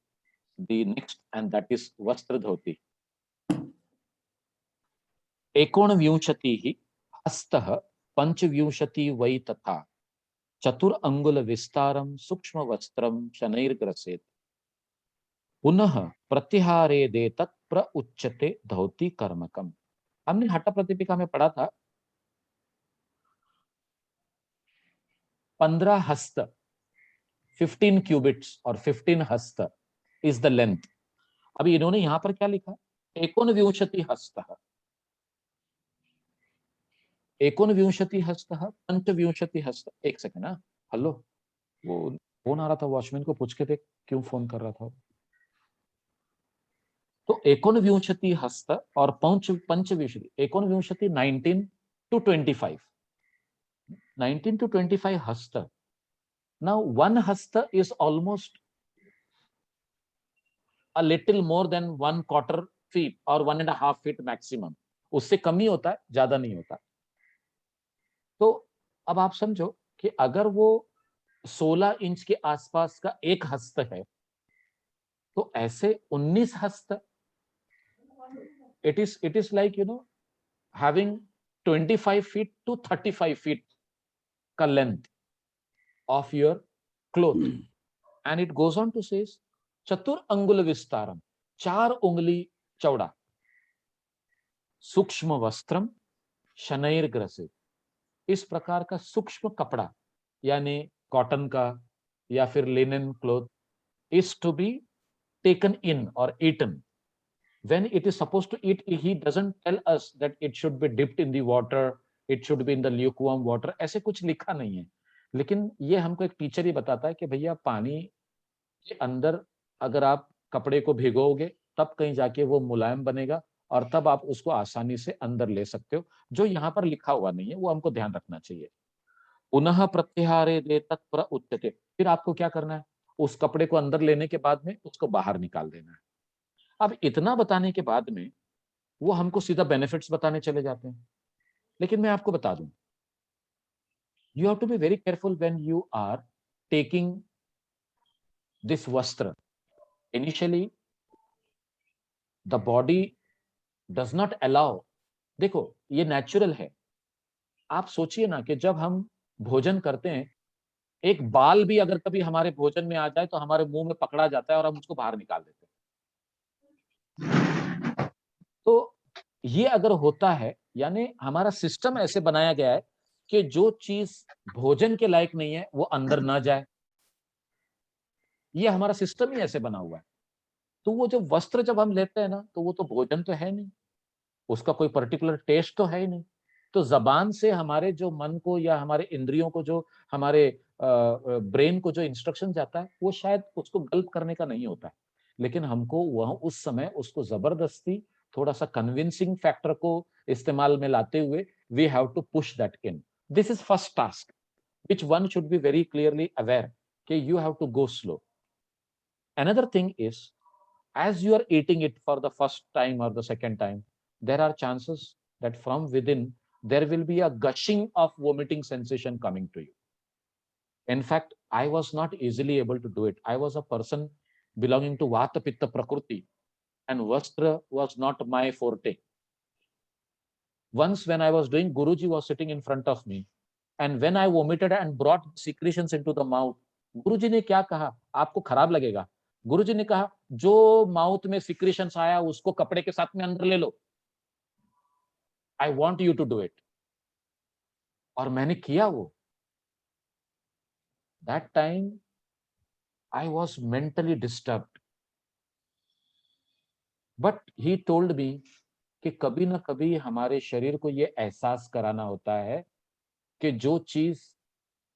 the next, and that is Vastra Dhoti. एकोनविंशतिः हस्तः पंचविंशति वै तथा चतुर अंगुल विस्तारम सूक्ष्म वस्त्रम शनैर्ग्रसेत पुनः प्रत्याहारे दे तत् प्रउच्यते धौति कर्मकम। हमने हट्ट प्रतिपिका में पढ़ा था 15 हस्त 15 क्यूबिट्स और 15 हस्त इज द लेंथ। अभी इन्होंने यहां पर क्या लिखा, एकोनविंशति हस्तः, एकोनविंशति हस्तः पंचविंशति हस्त। एक सेकंड, ना हेलो, वो फोन आ रहा था, वॉचमैन को पूछ के देख क्यों फोन कर रहा था। तो एकोनविंशति हस्त और पंचविंशति, एकोनविंशति 19 to 25, 19 to 25 hasta. Now one hasta is almost a little more than 1/4 feet or 1.5 feet maximum. उससे कम ही होता है, ज्यादा नहीं होता। तो अब आप समझो कि अगर वो 16 इंच के आसपास का एक हस्त है, तो ऐसे 19 हस्त, it is like, you know, having 25 feet to 35 feet का length of your cloth. And it goes on to say चतुर अंगुल विस्तारम, 4 उंगली चौड़ा, सूक्ष्म वस्त्रम शनैर ग्रसित, इस प्रकार का सूक्ष्म कपड़ा यानी कॉटन का या फिर linen cloth is to be taken in or eaten. When it is supposed to eat, he doesn't tell us that it should be dipped in the water, it should be in the lukewarm water, ऐसे कुछ लिखा नहीं है। लेकिन ये हमको एक teacher ही बताता है कि भैया पानी के अंदर अगर आप कपड़े को भिगोगे तब कहीं जाके वो मुलायम बनेगा और तब आप उसको आसानी से अंदर ले सकते हो। जो यहाँ पर लिखा हुआ नहीं है वो हमको ध्यान रखना चाहिए। पुनः प्रत्याहारे दे तत् प्रउच्यते, फिर आपको क्या करना है, उस कपड़े को अंदर लेने के बाद में उसको बाहर निकाल देना है। अब इतना बताने के बाद में वो हमको सीधा बेनिफिट्स बताने चले जाते हैं। लेकिन मैं आपको बता दूं, you have to be very careful when you are taking this vastra. Initially the body does not allow, देखो ये नेचुरल है। आप सोचिए ना कि जब हम भोजन करते हैं, एक बाल भी अगर कभी हमारे भोजन में आ जाए तो हमारे मुंह में पकड़ा जाता है और हम उसको बाहर निकाल देते हैं। तो ये अगर होता है, यानी हमारा सिस्टम ऐसे बनाया गया है कि जो चीज भोजन के लायक नहीं है वो अंदर ना जाए। ये हमारा सिस्टम ही ऐसे बना हुआ है। तो वो जो वस्त्र जब हम लेते हैं ना, तो वो तो भोजन तो है नहीं, उसका कोई पर्टिकुलर टेस्ट तो है ही नहीं। तो जबान से हमारे जो मन को या हमारे इंद्रियों को, जो हमारे ब्रेन को जो इंस्ट्रक्शन जाता है, वो शायद उसको गल्प करने का नहीं होता है। लेकिन हमको वह उस समय उसको जबरदस्ती थोड़ा सा कन्विंसिंग फैक्टर को इस्तेमाल में लाते हुए we have to push that in. This is first task which one should be very clearly aware कि you have to go slow. Another thing is, as you are eating it for the first time or the second time, there are chances that from within there will be a gushing of vomiting sensation coming to you. In fact, I was not easily able to do it. I was a person belonging to Vata Pitta Prakriti, and Vastra was not my forte. Once when I was doing, Guruji was sitting in front of me, and when I vomited and brought secretions into the mouth, गुरुजी ने क्या कहा, आपको खराब लगेगा। गुरुजी ने कहा जो mouth में सिक्रेशंस आया उसको कपड़े के साथ में अंदर ले लो, I want you to do it. और मैंने किया वो। That time I was mentally disturbed, but he told me कि कभी ना कभी हमारे शरीर को ये एहसास कराना होता है कि जो चीज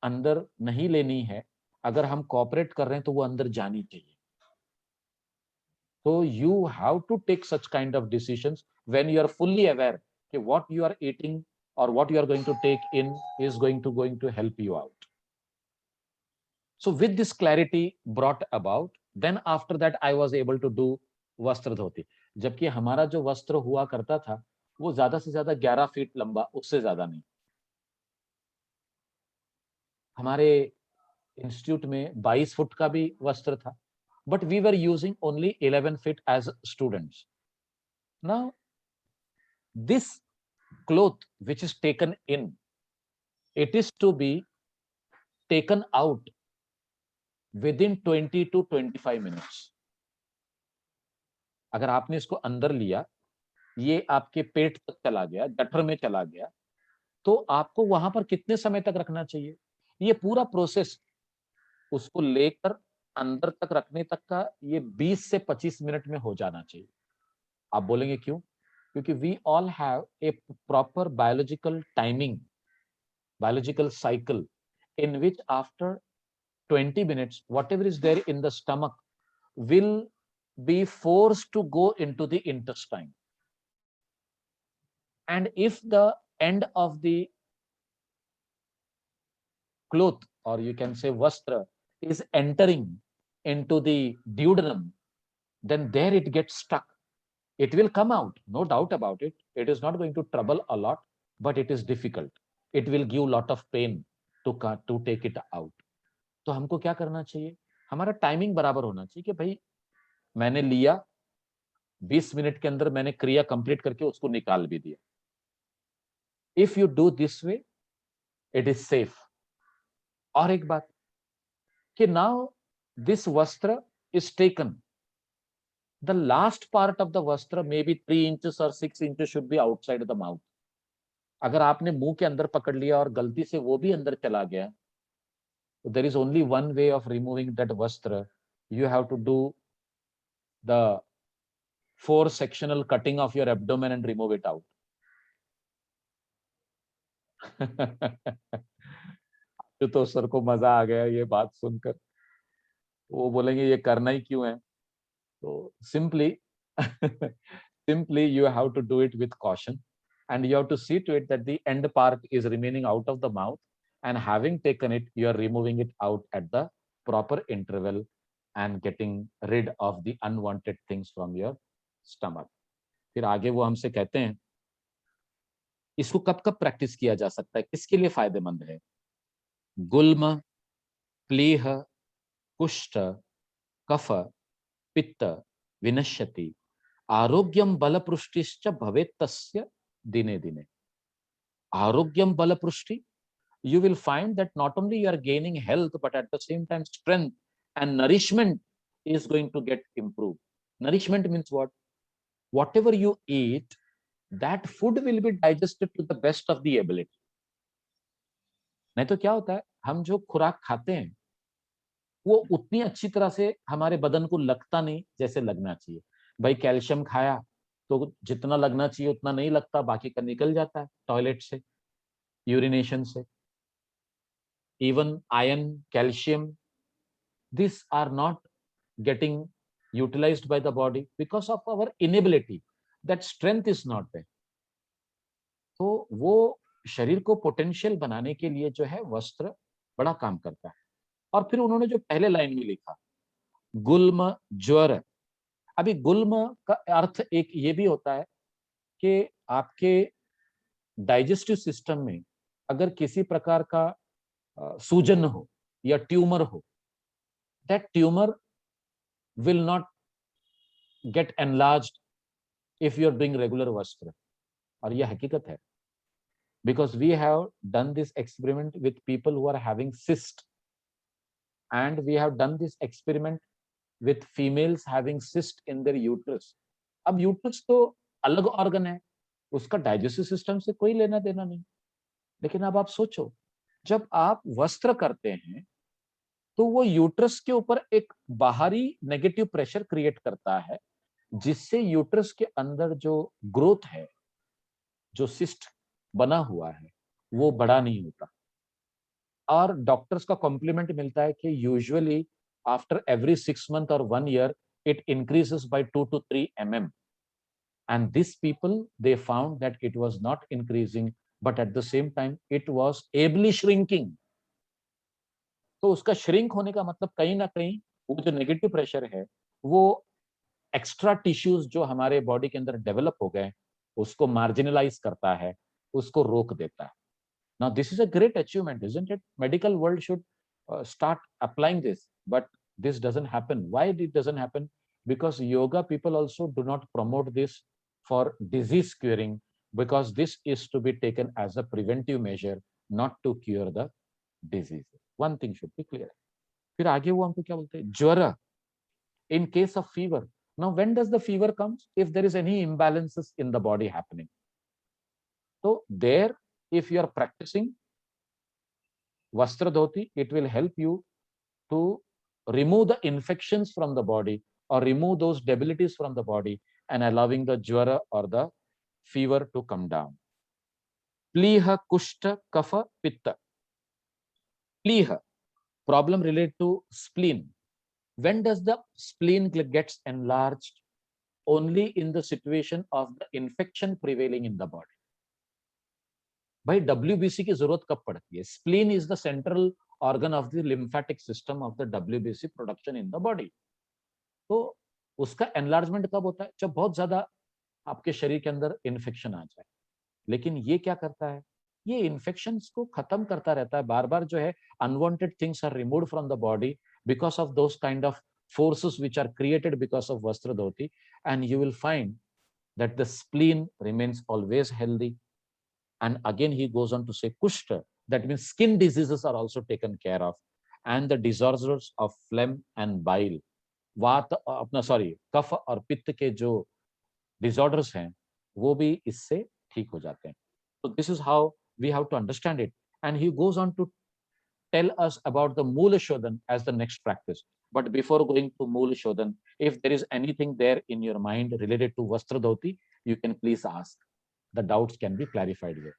अंदर नहीं लेनी है, अगर हम कोऑपरेट कर रहे हैं तो वो अंदर जानी चाहिए। So you have to take such kind of decisions when you are fully aware कि what you are eating or what you are going to take in is going to help you out. So with this clarity brought about, then after that I was able to do वस्त्र धोती। जबकि हमारा जो वस्त्र हुआ करता था वो ज्यादा से ज्यादा 11 फीट लंबा, उससे ज्यादा नहीं। हमारे इंस्टीट्यूट में 22 फुट का भी वस्त्र था but we were using only 11 feet as students. Now, this cloth which is taken in, it is to be taken out within 20 to 25 minutes. अगर आपने इसको अंदर लिया, ये आपके पेट तक चला गया, गटर में चला गया, तो आपको वहां पर कितने समय तक रखना चाहिए? ये पूरा प्रोसेस उसको लेकर अंदर तक रखने तक का ये 20 से 25 मिनट में हो जाना चाहिए। आप बोलेंगे क्यों? क्योंकि we all have a proper biological timing, biological cycle in which after 20 minutes whatever is there in the stomach will be forced to go into the intestine, and if the end of the cloth, or you can say vastra, is entering into the duodenum, then there it gets stuck. It will come out, no doubt about it. It is not going to trouble a lot, but it is difficult. It will give lot of pain to take it out. तो हमको क्या करना चाहिए? हमारा timing बराबर होना चाहिए कि भाई मैंने लिया, 20 मिनट के अंदर मैंने क्रिया कंप्लीट करके उसको निकाल भी दिया. If you do this way, it is safe. और एक बात कि नाउ दिस वस्त्र is taken, the last part of the vastra maybe 3 inches or 6 inches should be outside the mouth. अगर आपने मुंह के अंदर पकड़ लिया और गलती से वो भी अंदर चला गया, there is only one way of removing that vastra. You have to do the 4 sectional cutting of your abdomen and remove it out. तो सर को मजा आ गया ये बात सुनकर, वो बोलेंगे ये करना ही क्यों है? So simply you have to do it with caution, and you have to see to it that the end part is remaining out of the mouth, and having taken it, you are removing it out at the proper interval and getting rid of the unwanted things from your stomach. फिर आगे वो हमसे कहते हैं इसको कब कब practice किया जा सकता है, किसके लिए फायदेमंद है? गुल्म, प्लीह, कुष्ठ, कफ, पित्त विनश्यति, आरोग्यम बलपुष्टिश्च भवेत् तस्य दिने दिने. आरोग्यम बलपुष्टि, you will find that not only you are gaining health, but at the same time strength and nourishment is going to get improved. Nourishment means what? Whatever you eat, that food will be digested to the best of the ability. नहीं तो क्या होता है, हम जो खुराक खाते हैं वो उतनी अच्छी तरह से हमारे बदन को लगता नहीं जैसे लगना चाहिए. भाई कैल्शियम खाया तो जितना लगना चाहिए उतना नहीं लगता, बाकी का निकल जाता है टॉयलेट से, यूरिनेशन से. Even iron, calcium, these are not getting utilized by the body because of our inability. That strength is not there. तो वो शरीर को पोटेंशियल बनाने के लिए जो है वस्त्र बड़ा काम करता है. और फिर उन्होंने जो पहले लाइन में लिखा गुल्म ज्वर. अभी गुल्म का अर्थ एक ये भी होता है कि आपके डाइजेस्टिव सिस्टम में अगर किसी प्रकार का सूजन हो या ट्यूमर हो, that tumor will not get enlarged if you are doing regular vastra. और यह हकीकत है, because we have done this experiment with people who are having cyst, and we have done this experiment with females having cyst in their uterus. अब uterus तो अलग organ है, उसका digestive system से कोई लेना देना नहीं. लेकिन अब आप सोचो, जब आप वस्त्र करते हैं तो वो यूट्रस के ऊपर एक बाहरी नेगेटिव प्रेशर क्रिएट करता है, जिससे यूट्रस के अंदर जो ग्रोथ है, जो सिस्ट बना हुआ है, वो बड़ा नहीं होता. और डॉक्टर्स का कॉम्प्लीमेंट मिलता है कि यूजुअली आफ्टर एवरी 6 months और 1 year it increases by 2 to 3 mm, and these people they found that it was not increasing, but at the same time it was ably shrinking. तो उसका shrink होने का मतलब कहीं ना कहीं वो जो नेगेटिव प्रेशर है वो एक्स्ट्रा टिश्यूज जो हमारे बॉडी के अंदर डेवलप हो गए उसको मार्जिनलाइज करता है, उसको रोक देता है. Now this is a great achievement, isn't it? Medical world should start applying this, but this doesn't happen. Why it doesn't happen? Because yoga people also do not promote this for disease curing, because this is to be taken as a preventive measure, not to cure the disease. One thing should be clear. फिर आगे वो हमको क्या बोलते हैं, ज्वर, in case of fever. Now, when does the fever comes? If there is any imbalances in the body happening. So there, if you are practicing Vastra Dhoti, it will help you to remove the infections from the body or remove those debilities from the body and allowing the jwara or the fever to come down. Pliha, Kushta, Kapha, Pitta. Pliha, problem related to spleen. When does the spleen gets enlarged? Only in the situation of the infection prevailing in the body. भाई WBC की जरूरत कब पड़ती है? Spleen is the central organ of the lymphatic system of the WBC production in the body. तो उसका enlargement कब होता है? जब बहुत ज्यादा आपके शरीर के अंदर इन्फेक्शन आ जाए. लेकिन ये क्या करता है? ये इन्फेक्शंस को खत्म करता रहता है. बार बार जो है unwanted things are removed from the body because of those kind of forces which are created because of Vastra Dhoti, and you will find that the spleen remains always healthy. And again he goes on to say Kushta, that means skin diseases are also taken care of, and the disorders of phlegm and bile, वात अपना कफ और पित्त के जो disorders हैं वो भी इससे ठीक हो जाते हैं. So this is how we have to understand it. And he goes on to tell us about the Moola Shodhan as the next practice. But before going to Moola Shodhan, if there is anything there in your mind related to Vastra Dhoti, you can please ask. The doubts can be clarified here.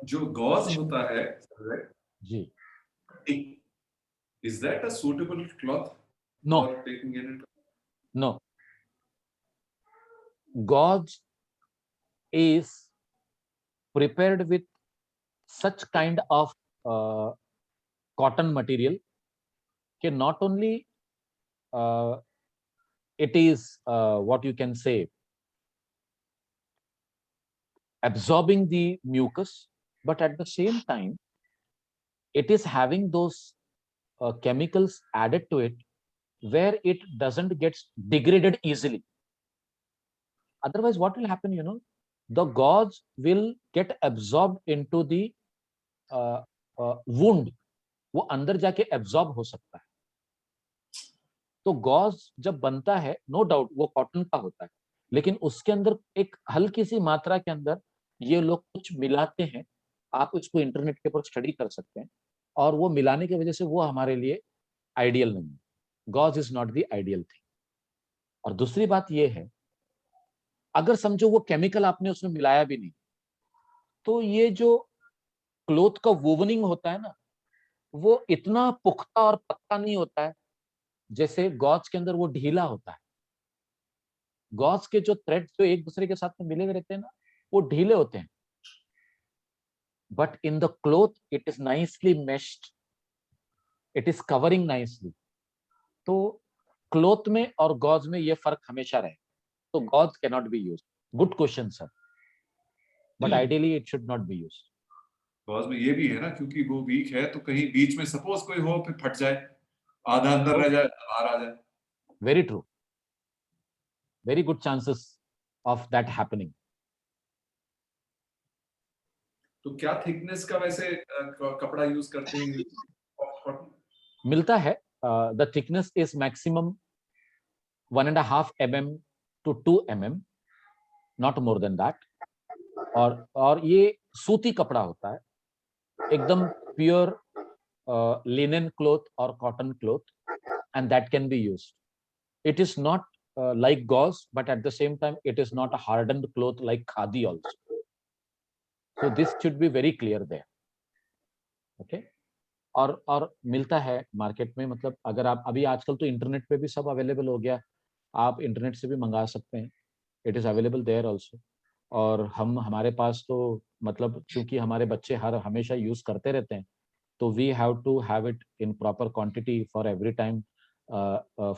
जो gauge होता है जी, is that a suitable cloth no, for taking in it? no. Gauze is prepared with such kind of cotton material that not only it is what you can say absorbing the mucus, but at the same time it is having those chemicals added to it where it doesn't get degraded easily. Otherwise what will happen, you know, the gauze will get absorbed into the wound, वो अंदर जाके absorb हो सकता है. तो gauge जब बनता है, नो डाउट वो कॉटन का होता है, लेकिन उसके अंदर एक हल्की सी मात्रा के अंदर ये लोग कुछ मिलाते हैं. आप इसको इंटरनेट के ऊपर स्टडी कर सकते हैं, और वो मिलाने की वजह से वो हमारे लिए आइडियल नहीं है. Gauze is not the ideal thing. और दूसरी बात ये है, अगर समझो वो केमिकल आपने उसमें मिलाया भी नहीं, तो ये जो क्लोथ का वोवनिंग होता है ना, वो इतना पुख्ता और पक्का नहीं होता है जैसे गॉज के अंदर वो ढीला होता है. गॉज के जो थ्रेड्स जो एक दूसरे के साथ में मिले हुए रहते हैं ना, वो ढीले होते हैं. But in the cloth it is nicely meshed, it is covering nicely. तो क्लोथ में और गॉज में ये फर्क हमेशा रहे. तो gauze can not be used. Good question sir, but ideally it should not be used. Gauze में ये भी है ना, क्योंकि वो वीक है, तो कहीं बीच में सपोज कोई हो फिर फट जाए, आधा अंदर रह जाए, बाहर आ जाए. Very true, very good chances of that happening. तो क्या थिकनेस का वैसे कपड़ा यूज करते हैं? मिलता है. The thickness is maximum 1.5 mm to 2 mm, not more than that. और ये सूती कपड़ा होता है, एकदम प्योर लिनन क्लॉथ और cotton cloth, and that can be used. It is not like gauze, but at the same time it is not a hardened cloth like khadi also. So this should be very clear there. Okay. और मिलता है market में, मतलब अगर आप अभी आजकल तो इंटरनेट पे भी सब अवेलेबल हो गया, आप इंटरनेट से भी मंगा सकते हैं. It is available there also. और हमारे पास तो मतलब चूंकि हमारे बच्चे हमेशा यूज करते रहते हैं, तो we have to have it in proper quantity for every time.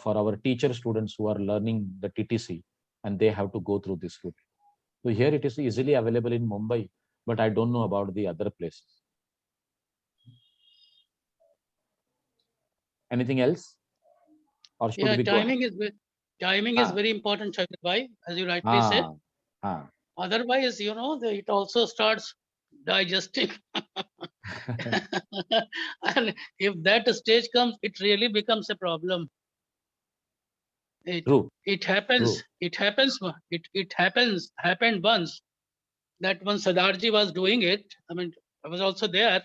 For our teacher students who are learning the TTC, and they have to go through this route. So here it is easily available in Mumbai, but I don't know about the other places. Anything else? Or should Yeah, we go ahead? timing is Ah. very important, Shakir bhai, as you rightly said. Otherwise, it also starts digesting. And if that stage comes, it really becomes a problem. True. It happens. It happened once that when Sadarji was doing it. I mean, I was also there,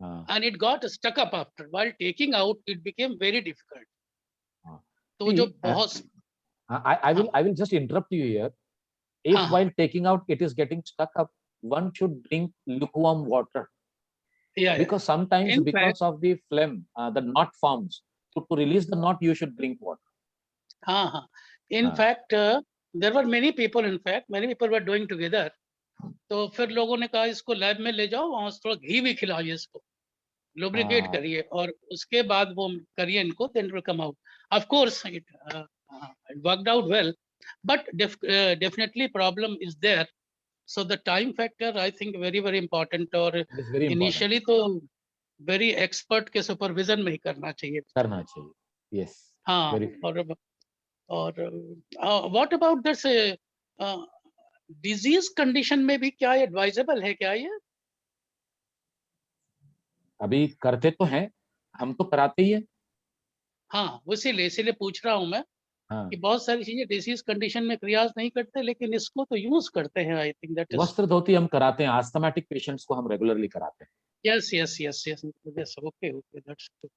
and it got stuck up after. While taking out, it became very difficult. तो जो बहुत I will just interrupt you here. If while taking out it is getting stuck up, one should drink lukewarm water. Yeah, Because sometimes In because fact, of the phlegm, the knot forms. So to release the knot, you should drink water. In fact, there were many people. In fact, many people were doing together. तो फिर लोगों ने कहा इसको lab में ले जाओ, वहां से थोड़ा घी भी खिलाइए इसको, lubricate करिए और उसके बाद वो करिए इनको, then it will come out. Of course, it worked out well, but definitely problem is there. So the time factor, I think, very very important. और It is very important. initially तो very expert के supervision में ही करना चाहिए. करना चाहिए. Yes. हाँ. Very. और what about this disease condition में भी क्या advisable है क्या ये? अभी करते तो हैं, हम तो कराते ही हैं. हाँ, इसीलिए पूछ रहा हूं मैं कि बहुत सारी चीजें डिसीज कंडीशन में प्रयास नहीं करते, लेकिन इसको तो यूज करते हैं. आई थिंक दैट इज वस्त्र धोती हम कराते हैं, आस्थमाटिक पेशेंट्स को हम रेगुलरली कराते हैं. yes okay that's good.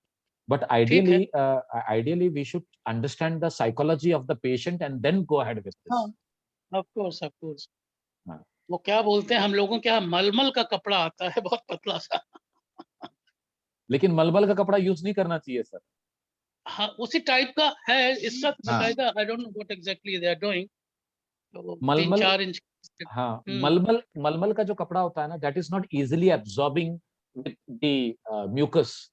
But ideally we should understand the psychology of the patient and then go ahead with this. Of course वो क्या बोलते हैं हम लोगों के यहाँ, मलमल का कपड़ा आता है बहुत पतला सा. लेकिन मलमल का कपड़ा यूज नहीं करना चाहिए सर. हाँ, उसी टाइप का है इसका बकायदा. I don't know what exactly they are doing. तो 3-4 इंच. हाँ, मलमल का जो कपड़ा होता है ना, that is not easily absorbing with the mucus.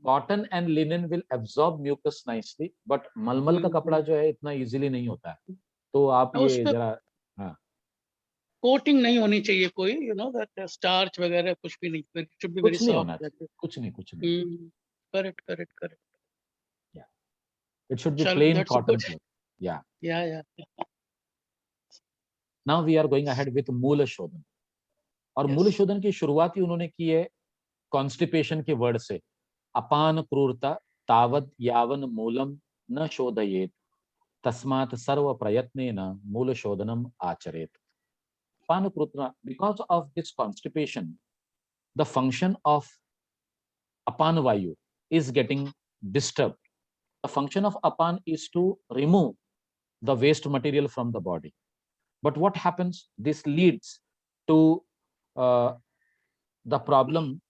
Cotton and linen will absorb mucus nicely, but मलमल का कपड़ा जो है इतना easily नहीं होता है. तो आप ये जरा कोटिंग नहीं होनी चाहिए कोई, दैट स्टार्च वगैरह कुछ भी नहीं. It should be very soft. कुछ नहीं. Correct. Yeah, it should be plain cotton. Yeah. Now we are going ahead with मूल शोधन. और मूल शोधन की शुरुआत ही उन्होंने की है कॉन्स्टिपेशन के वर्ड से. अपान क्रूरता तावद यावन मूलम न शोधयेत तस्मात् सर्व प्रयत्नेन मूल शोधनम आचरेत. अपान क्रूरता, because of this constipation, the function of apan vayu is getting disturbed. The function of apan is to remove the waste material from the body. But what happens? This leads to the problem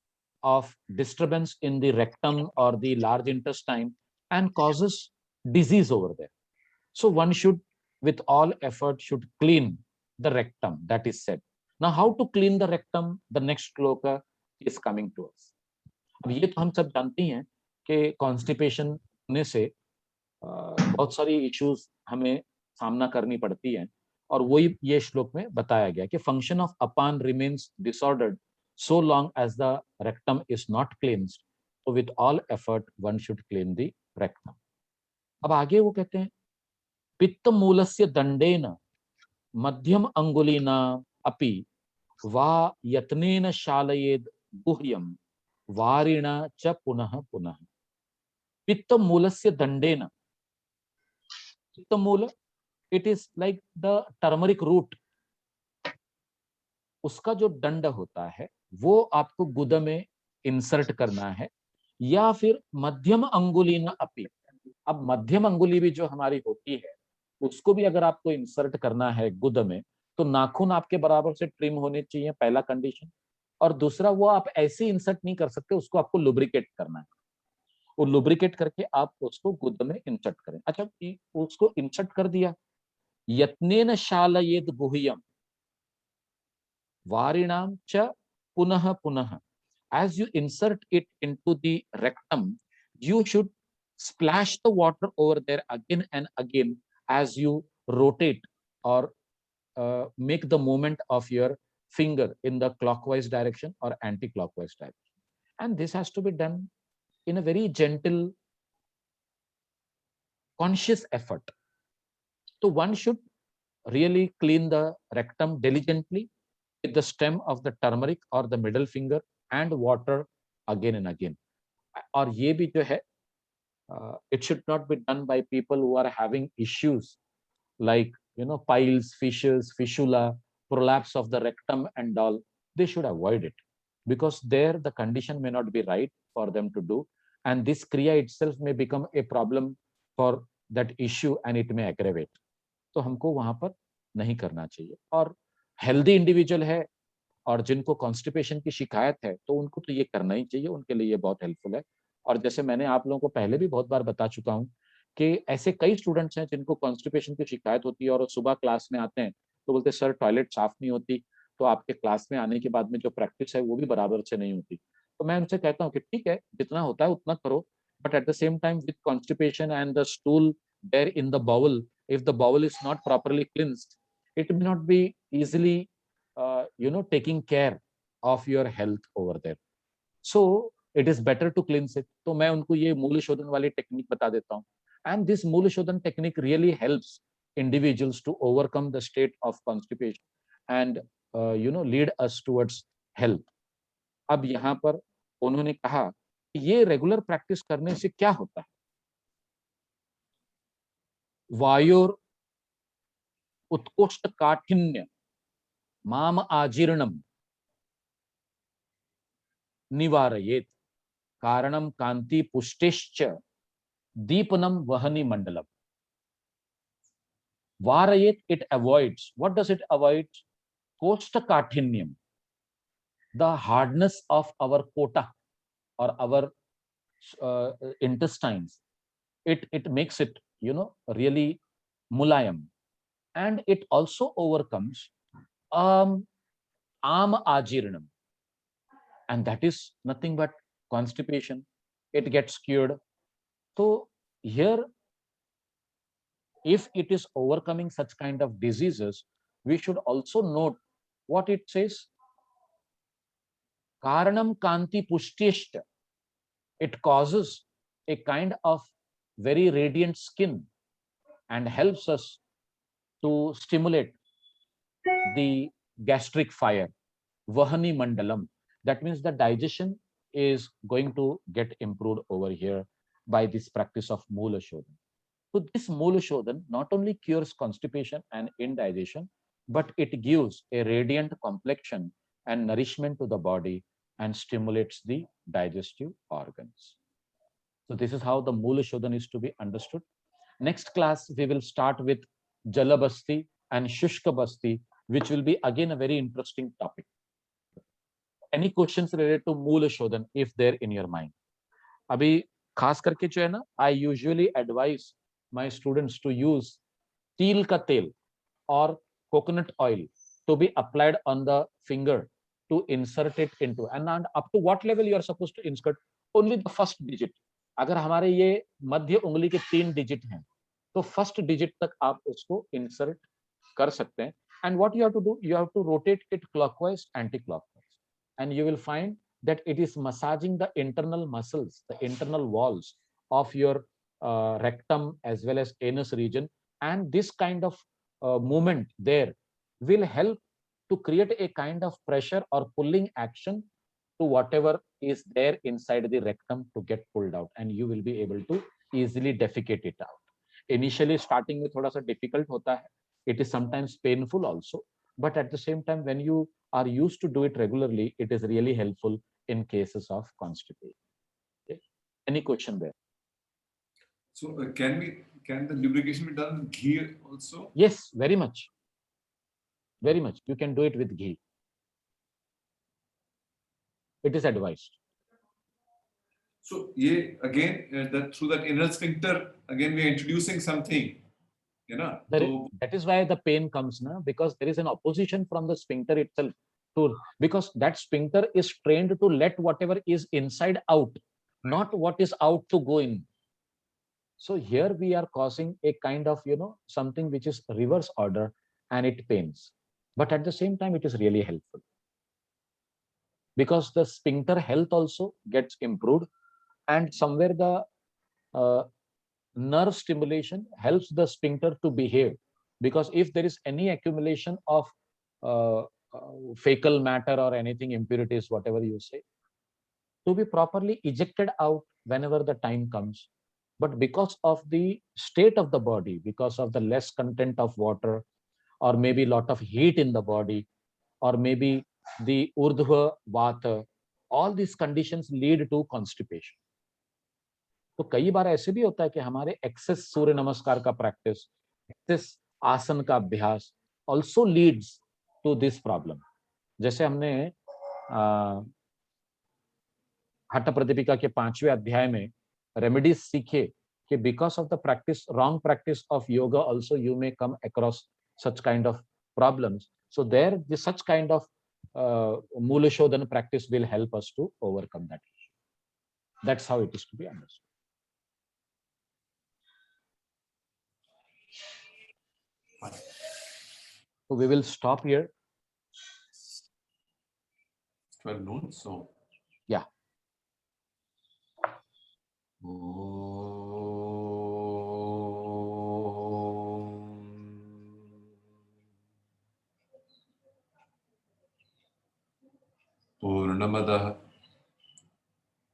of disturbance in the rectum or the large intestine and causes disease over there. So one should, with all effort, should clean the rectum. That is said. Now, how to clean the rectum? The next shloka is coming to us. अब ये तो हम सब जानते हैं कि constipation होने से बहुत सारी इश्यूज हमें सामना करनी पड़ती हैं, और वही ये श्लोक में बताया गया कि function of upon remains disordered so long as the rectum is not cleansed. So with all effort one should clean the rectum. अब आगे वो कहते हैं पित्त मूलस्य दंडेन मध्यम अंगुलीना अपि वा यत्नेन शालयेद गुह्यम वारिणा च पुनः पुनः. पित्त मूलस्य दंडेन. पित्त मूल, it is like the turmeric root. उसका जो दंड होता है वो आपको गुदा में इंसर्ट करना है, या फिर मध्यम अंगुली न अपी. अब मध्यम अंगुली भी जो हमारी होती है उसको भी अगर आपको इंसर्ट करना है गुदा में, तो नाखून आपके बराबर से ट्रिम होने चाहिए, पहला कंडीशन. और दूसरा, वो आप ऐसे इंसर्ट नहीं कर सकते, उसको आपको लुब्रिकेट करना है. वो लुब्रिकेट करके आप उसको गुदा में इंसर्ट करें. अच्छा, उसको इंसर्ट कर दिया. यत्नेन शालयेद गुह्यम वारिणाम च पुनः पुनः. As you insert it into the rectum, you should splash the water over there again and again as you rotate or make the movement of your finger in the clockwise direction or anti-clockwise direction. And this has to be done in a very gentle, conscious effort. So one should really clean the rectum diligently with the stem of the turmeric or the middle finger and water again and again. और ये भी जो है, it should not be done by people who are having issues like piles, fissures, fistula, prolapse of the rectum and all. They should avoid it because there the condition may not be right for them to do, and this kriya itself may become a problem for that issue and it may aggravate. तो हमको वहां पर नहीं करना चाहिए. और healthy individual है और जिनको कॉन्स्टिपेशन की शिकायत है तो उनको तो ये करना ही चाहिए, उनके लिए ये बहुत हेल्पफुल है. और जैसे मैंने आप लोगों को पहले भी बहुत बार बता चुका हूँ कि ऐसे कई स्टूडेंट्स हैं जिनको कॉन्स्टिपेशन की शिकायत होती है और सुबह क्लास में आते हैं तो बोलते सर टॉयलेट साफ नहीं होती, तो आपके क्लास में आने के बाद में जो प्रैक्टिस है वो भी बराबर से नहीं होती. तो मैं उनसे कहता हूँ कि ठीक है, जितना होता है उतना करो, but at the same time with constipation and the stool there in the bowl, if the bowel is not properly cleansed, it may not be easily taking care of your health over there. So it is better to cleanse it. तो मैं उनको ये मूल शोधन वाली technique बता देता हूँ. And this मूल शोधन technique really helps individuals to overcome the state of constipation and lead us towards health. अब यहाँ पर उन्होंने कहा कि ये रेगुलर प्रैक्टिस करने से क्या होता है. वायोर उत्कोष्ठ काठिन्य माम आजीर्णम निवारयेत कारणम कांति पुष्टिश्च दीपनम वहनी मंडलम. वारयेत, it avoids. What does it avoid? Koshta kaఠિન્યમ, the hardness of our kota or our intestines. It makes it really mulayam, and it also overcomes am ajirnam, and that is nothing but constipation. It gets cured. So here, if it is overcoming such kind of diseases, we should also note what it says. Karanam kanti pushtishta. It causes a kind of very radiant skin and helps us to stimulate the gastric fire. Vahani mandalam. That means the digestion is going to get improved over here by this practice of Moola Shodhan. So this Moola Shodhan not only cures constipation and indigestion, but it gives a radiant complexion and nourishment to the body and stimulates the digestive organs. So this is how the Moola Shodhan is to be understood. Next class, we will start with Jalabasti and Shushka Basti, which will be again a very interesting topic. Any questions related to Moola Shodhan, if they're in your mind? Abhi खास करके जो है ना, I usually advise my students to use til ka tel or coconut oil to be applied on the finger to insert it into, and up to what level you are supposed to insert? Only the first digit. अगर हमारे ये मध्य उंगली के 3 digit हैं तो first digit तक आप उसको इंसर्ट कर सकते हैं. And what you have to do, you have to rotate it clockwise, anti-clockwise, and you will find that it is massaging the internal muscles, the internal walls of your rectum as well as anus region, and this kind of movement there will help to create a kind of pressure or pulling action to whatever is there inside the rectum to get pulled out, and you will be able to easily defecate it out. Initially starting में थोड़ा सा difficult होता है, it is sometimes painful also, but at the same time when you are used to do it regularly, it is really helpful in cases of constipation. Okay. Any question there? So can the lubrication be done with ghee also? Yes, very much. Very much. You can do it with ghee. It is advised. So yeah, again, that through that inner sphincter, again we are introducing something, So, that is why the pain comes now, because there is an opposition from the sphincter itself. Because that sphincter is trained to let whatever is inside out, not what is out to go in. So here we are causing a kind of, something which is reverse order, and it pains. But at the same time, it is really helpful because the sphincter health also gets improved, and somewhere the nerve stimulation helps the sphincter to behave. Because if there is any accumulation of fecal matter or anything, impurities, whatever you say, to be properly ejected out whenever the time comes. But because of the state of the body, because of the less content of water, or maybe lot of heat in the body, or maybe the urdhva vata, all these conditions lead to constipation. तो कई बार ऐसे भी होता है कि हमारे access सूर्य नमस्कार का प्रैक्टिस, एक्सेस आसन का अभ्यास also leads to this problem. जैसे हमने हठ प्रदीपिका के 5वें अध्याय में रेमेडीज सीखे कि because of the practice, wrong practice of yoga also you may come across such kind of problems. So there, such kind of Moolashodhana practice will help us to overcome that issue. That's how it is to be understood. So we will stop here. 12 noon, so yeah. पूर्णमदः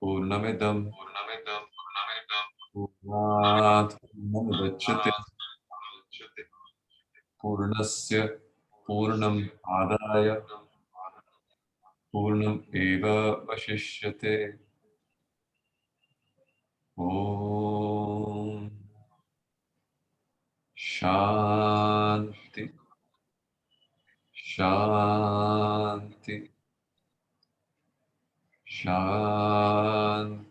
पूर्णमिदं पूर्णात् पूर्णमुदच्यते पूर्णस्य पूर्णम् आदाय पूर्णम् एव वशिष्यते. ॐ शान्ति शान्ति शान्ति.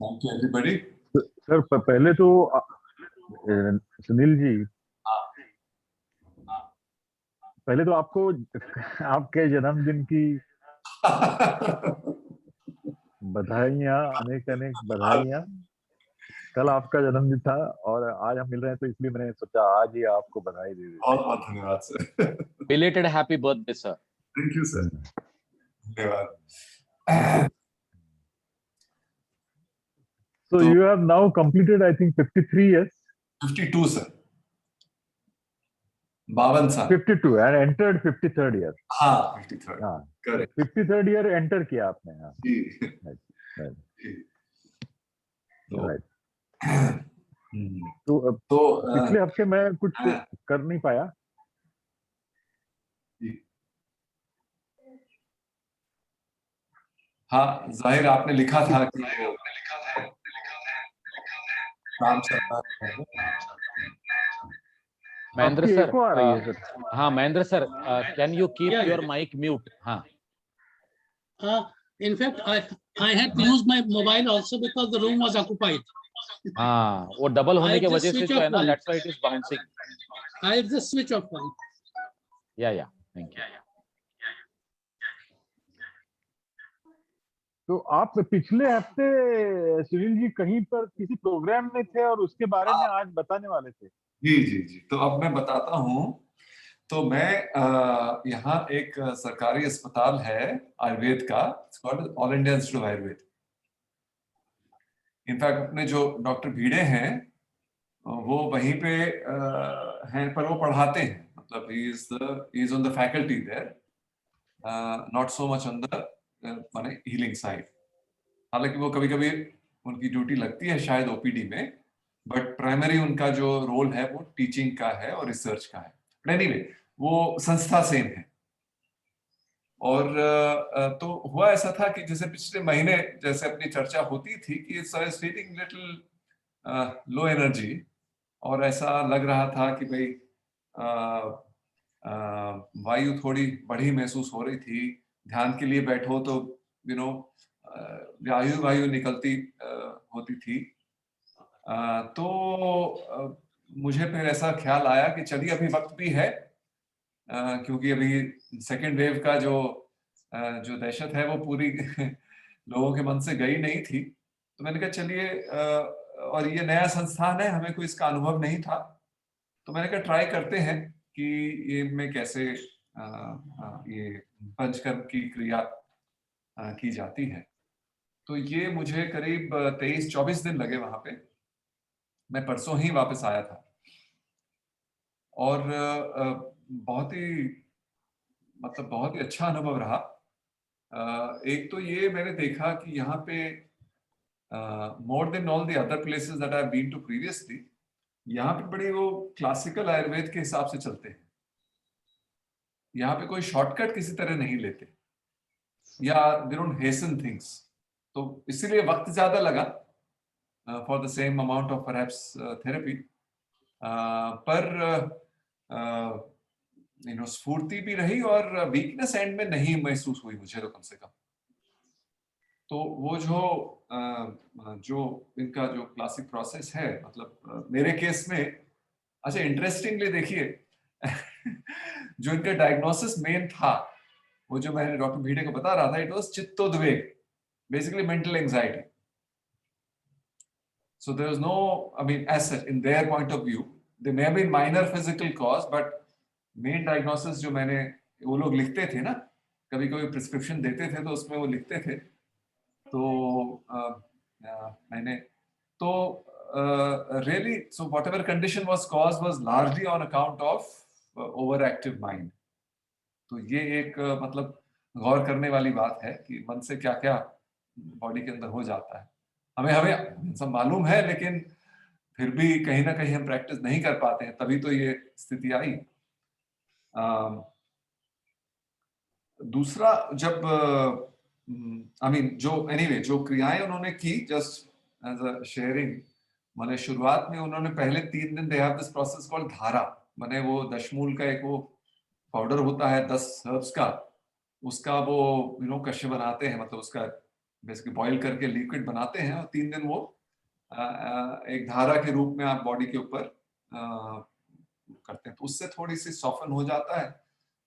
Thank you everybody. Sir पहले तो सुनील जी, पहले तो आपको आपके जन्मदिन की बधाइयाँ, अनेक अनेक बधाइयाँ. कल आपका जन्मदिन था और आज हम मिल रहे हैं, तो इसलिए मैंने सोचा आज ही आपको बधाई दे दें. बहुत बहुत धन्यवाद sir. Belated happy birthday, sir. Thank you sir. धन्यवाद. So you have now completed, I think, 53 years. 52 sir. 52 साल. 52 and entered 53rd year. हाँ 53rd. हाँ. Correct. 53rd year enter किया आपने. हाँ. जी. Right. तो पिछले हफ्ते मैं कुछ कर नहीं पाया. हाँ जाहिर आपने लिखा था कि काम चल रहा है. Mahendra sir, हाँ Mahendra sir, can you keep your mic mute? हाँ. In fact, I had to use my mobile also because the room was occupied. हाँ, वो डबल होने के वजह से जो है ना, that's why it is bouncing. I just switch off one. Yeah, thank you. तो आप पिछले हफ्ते सुनील जी कहीं पर किसी प्रोग्राम में थे और उसके बारे में आज बताने वाले थे. जी. तो अब मैं बताता हूँ. तो मैं यहाँ एक सरकारी अस्पताल है आयुर्वेद का, all India institute of Ayurveda. In fact अपने जो डॉक्टर भीड़े हैं वो वहीं पे हैं, पर वो पढ़ाते हैं. मतलब he is on the faculty there, not so much on the माने हीलिंग साइड. हालांकि वो कभी-कभी उनकी ड्यूटी लगती है शायद ओपीडी में, बट प्राइमरी उनका जो रोल है वो टीचिंग का है और रिसर्च का है. एनीवे वो संस्था सेम है. और तो हुआ ऐसा था कि जैसे पिछले महीने जैसे अपनी चर्चा होती थी कि फीलिंग लिटिल लो एनर्जी, और ऐसा लग रहा था कि भाई वायु थोड़ी बढ़ी महसूस हो रही थी। ध्यान के लिए बैठो तो वायु वायु निकलती होती थी। तो मुझे फिर ऐसा ख्याल आया कि चलिए अभी वक्त भी है, क्योंकि अभी सेकेंड वेव का जो दहशत है वो पूरी लोगों के मन से गई नहीं थी। तो मैंने कहा चलिए, और ये नया संस्थान है, हमें कोई इसका अनुभव नहीं था, तो मैंने कहा ट्राई करते हैं कि ये में कैसे ये पंचकर्म की क्रिया की जाती है। तो ये मुझे करीब 23-24 दिन लगे वहां पे। मैं परसों ही वापस आया था और बहुत ही अच्छा अनुभव रहा। एक तो ये मैंने देखा कि यहाँ पे more than all the other places that I have been to previously, यहाँ पे बड़ी वो क्लासिकल आयुर्वेद के हिसाब से चलते हैं। यहाँ पे कोई शॉर्टकट किसी तरह नहीं लेते, या दे डोंट हेसन थिंग्स। तो इसीलिए वक्त ज्यादा लगा for the same amount of perhaps therapy, पर स्फूर्ति भी रही और वीकनेस एंड में नहीं महसूस हुई मुझे, तो कम से कम। तो वो जो इनका जो क्लासिक प्रोसेस है, मतलब मेरे केस में, अच्छा इंटरेस्टिंगली देखिए जो इनका डायग्नोसिस मेन था, वो जो मैंने डॉक्टर भीड़े को बता रहा था, इट वाज चित्तोद्वेग, basically mental anxiety. So there is no, I mean, as such, in their point of view, there may have been minor physical cause, but main diagnosis जो वो लोग लिखते थे ना, कभी कभी प्रिस्क्रिप्शन देते थे तो उसमें वो लिखते थे। तो मैंने तो really, so whatever condition was caused was largely on account of overactive mind. तो ये एक मतलब गौर करने वाली बात है कि मन से क्या क्या बॉडी के अंदर हो जाता है। हमें सब मालूम है, लेकिन फिर भी कहीं ना कहीं हम प्रैक्टिस नहीं कर पाते हैं, तभी तो ये स्थिति आई। दूसरा, जब जो क्रियाएं उन्होंने की, जस्ट एज अ शेयरिंग, माने शुरुआत में उन्होंने पहले 3 दिन they have this process called धारा, माने वो दशमूल का एक वो पाउडर होता है 10 हर्ब्स का, उसका वो कश्य बनाते हैं, मतलब उसका बेसिकली बॉईल करके लिक्विड बनाते हैं, और 3 दिन वो एक धारा के रूप में आप बॉडी के ऊपर करते हैं। तो उससे थोड़ी सी सॉफ्टन हो जाता है,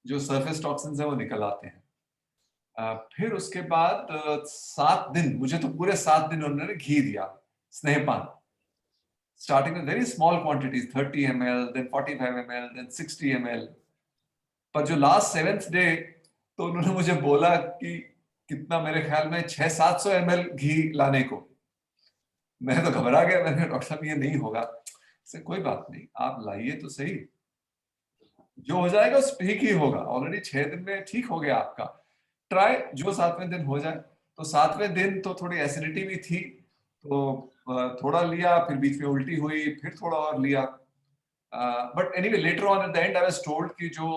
जो सरफेस टॉक्सिन्स है वो निकल आते हैं। फिर उसके बाद 7 दिन, मुझे तो पूरे 7 दिन उन्होंने घी दिया, स्नेहपान, starting with very small quantities, 30 ml, then 45 ml, then 60 ml. पर जो लास्ट 7th डे, तो उन्होंने मुझे बोला कि कितना, मेरे ख्याल में 600-700 ml घी लाने को। मैं तो घबरा गया, मैंने डॉक्टर साहब ये नहीं होगा। से कोई बात नहीं, आप लाइए तो सही, जो हो जाएगा ठीक ही होगा, ऑलरेडी 6 दिन में ठीक हो गया आपका, ट्राई जो 7वें दिन हो जाए। तो 7वें दिन तो थोड़ी एसिडिटी भी थी, तो थोड़ा लिया, फिर बीच में उल्टी हुई, फिर थोड़ा और लिया। But anyway later on at the and I was told कि जो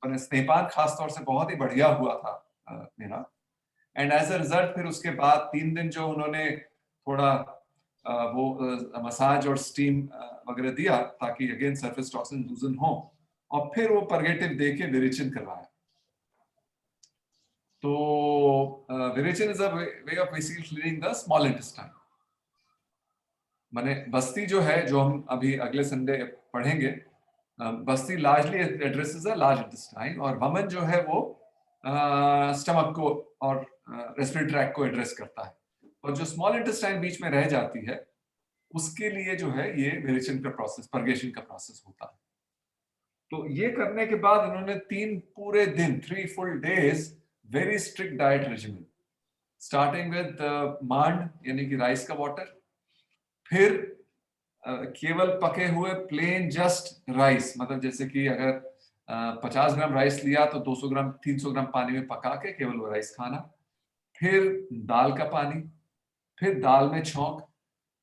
स्नेहपान खास तौर से बहुत ही बढ़िया हुआ था मेरा, एंड एज अ रिजल्ट फिर उसके बाद 3 दिन जो उन्होंने थोड़ा वो मसाज और स्टीम वगैरह दिया, ताकि अगेन सरफेस टॉक्सिन लूजन हो, और फिर वो परगेटिव दे के विरेचन करवाया। तो विरेचन is a way of basically cleaning the small intestine. माने बस्ती जो है, जो हम अभी अगले संडे पढ़ेंगे, बस्ती largely addresses the large intestine, और वमन जो है वो स्टमक को और रेस्पिरेटरी ट्रैक्ट को एड्रेस करता है, और जो स्मॉल इंटेस्टाइन बीच में रह जाती है, उसके लिए जो है ये विरेचन का प्रोसेस, पर्गेशन का प्रोसेस होता है। तो ये करने के बाद उन्होंने 3 पूरे दिन, 3 full days, very strict diet regiment, starting with मांड यानी कि राइस का वाटर, फिर केवल पके हुए प्लेन जस्ट राइस, मतलब जैसे कि अगर 50 ग्राम राइस लिया तो 200 ग्राम 300 ग्राम पानी में पका के केवल वो राइस खाना, फिर दाल का पानी, फिर दाल में छौंक,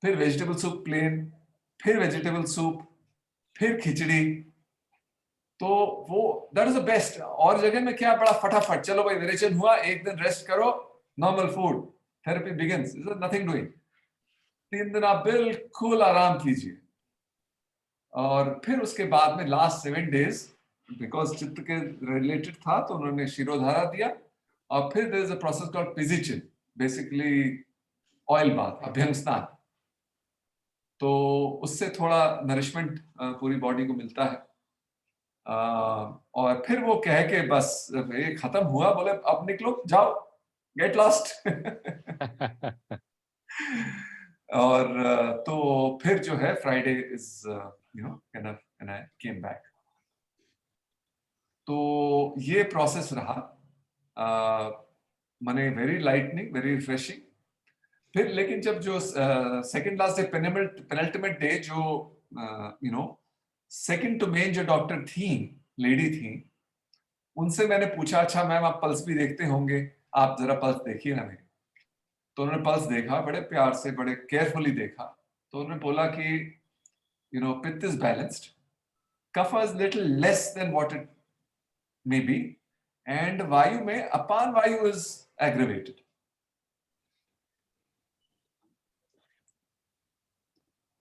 फिर वेजिटेबल सूप प्लेन, फिर वेजिटेबल सूप, फिर खिचड़ी। तो वो दैट इज द बेस्ट। और जगह में क्या बड़ा फटाफट, चलो भाई विरेचन हुआ, एक दिन रेस्ट करो, normal food, therapy begins, nothing doing. 3 दिन आप बिल्कुल आराम कीजिए, और फिर उसके बाद में लास्ट 7 days बिकॉज चित्त के रिलेटेड था तो उन्होंने शिरोधारा दिया, और फिर there is a process called पिजिचिन, बेसिकली ऑयल बाथ, अभ्यंग स्नान। तो उससे थोड़ा नरिशमेंट पूरी बॉडी को मिलता है। और फिर वो कह के बस ये खत्म हुआ, बोले अब निकलो जाओ, गेट लॉस्ट। और तो फिर जो है Friday is you know and I came back. तो ये प्रोसेस रहा, माने वेरी लाइटनिंग, वेरी रिफ्रेशिंग। फिर लेकिन जब जो second last day, penultimate day, जो you know second two main जो डॉक्टर थी, लेडी थी, उनसे मैंने पूछा, अच्छा मैम आप पल्स भी देखते होंगे, आप जरा पल्स देखिए ना मेरी। तो उन्होंने पल्स देखा, बड़े प्यार से, बड़े केयरफुली देखा। तो उन्होंने बोला कि you know pitta is balanced, kapha is little less than what it may be, and vayu में apana vayu is aggravated.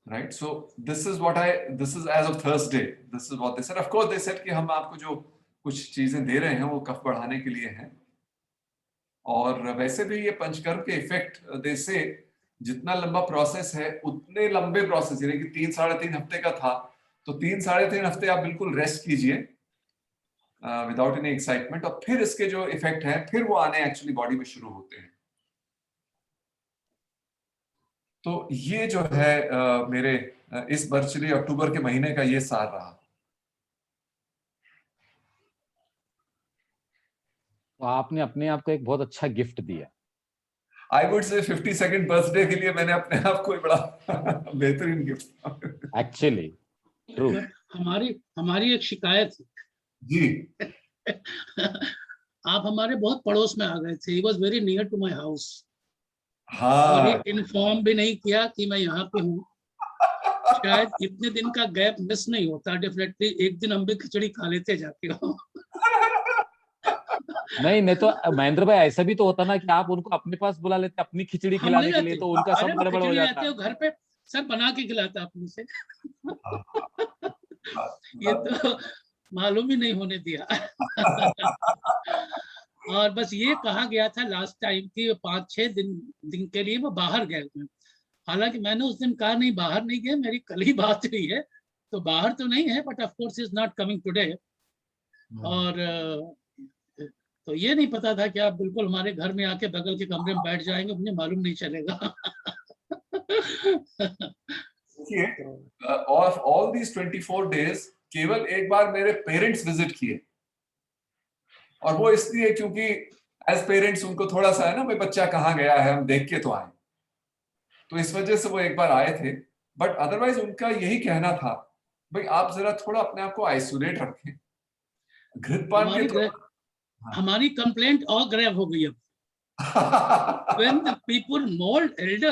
Right, so this is as of Thursday, this is what they said. Of course they said कि हम आपको जो कुछ चीजें दे रहे हैं वो कफ बढ़ाने के लिए हैं, और वैसे भी ये पंचकर्म के इफेक्ट दे से जितना लंबा प्रोसेस है उतने लंबे प्रोसेस, यानी कि 3-3.5 हफ्ते का था, तो 3-3.5 हफ्ते आप बिल्कुल रेस्ट कीजिए विदाउट एनी एक्साइटमेंट, और फिर इसके जो इफेक्ट हैं फिर वो आने एक्चुअली बॉडी में शुरू होते हैं। तो ये जो है मेरे इस बर्चरी अक्टूबर के महीने का ये सार रहा। तो आपने अपने आप को एक बहुत अच्छा गिफ्ट दिया। आई वुड से 52nd बर्थडे के लिए मैंने अपने आप को बड़ा बेहतरीन गिफ्ट। Actually true. हमारी एक शिकायत जी। आप हमारे बहुत पड़ोस में आ गए थे। He was very near to my house. हाँ, और ये इन्फॉर्म भी नहीं किया कि मैं यहाँ पे हूँ। शायद इतने दिन का गैप मिस नहीं होता। डेफिनेटली एक दिन हम भी खिचड़ी खा लेते जाके। नहीं तो महेंद्र भाई, ऐसा भी तो होता ना कि आप उनको अपने पास बुला लेते अपनी खिचड़ी हम खिलाने नहीं के लिए, रहते। तो उनका अरे सब वो गड़बड़ हो खिचड़ी जाता रहते है। हो घर पे, सर बना के खिलाता अपने से। ये तो मालूम ही नहीं होने दिया। और बस ये कहा गया था लास्ट टाइम कि 5-6 दिन के लिए वो बाहर गए हुए। हालांकि मैंने उस दिन कहा नहीं, बाहर नहीं गए, मेरी कल ही बात हुई है, तो बाहर तो नहीं है, but of course is not coming today. और तो ये नहीं पता था कि आप बिल्कुल हमारे घर में आके बगल के कमरे में बैठ जाएंगे, मुझे मालूम नहीं चलेगा। ऑफ ऑल दीज 24 days केवल एक बार मेरे पेरेंट्स विजिट किए, और वो इसलिए क्योंकि एज पेरेंट्स उनको थोड़ा सा है ना, भाई बच्चा कहाँ गया है, हम देख के तो आए, तो इस वजह से वो एक बार आए थे। बट अदरवाइज उनका यही कहना था, भाई आप जरा थोड़ा अपने आप को आइसोलेट रखें, घृतपान के हमारी कंप्लेंट और ग्रेव हो गई अब। When the people more elder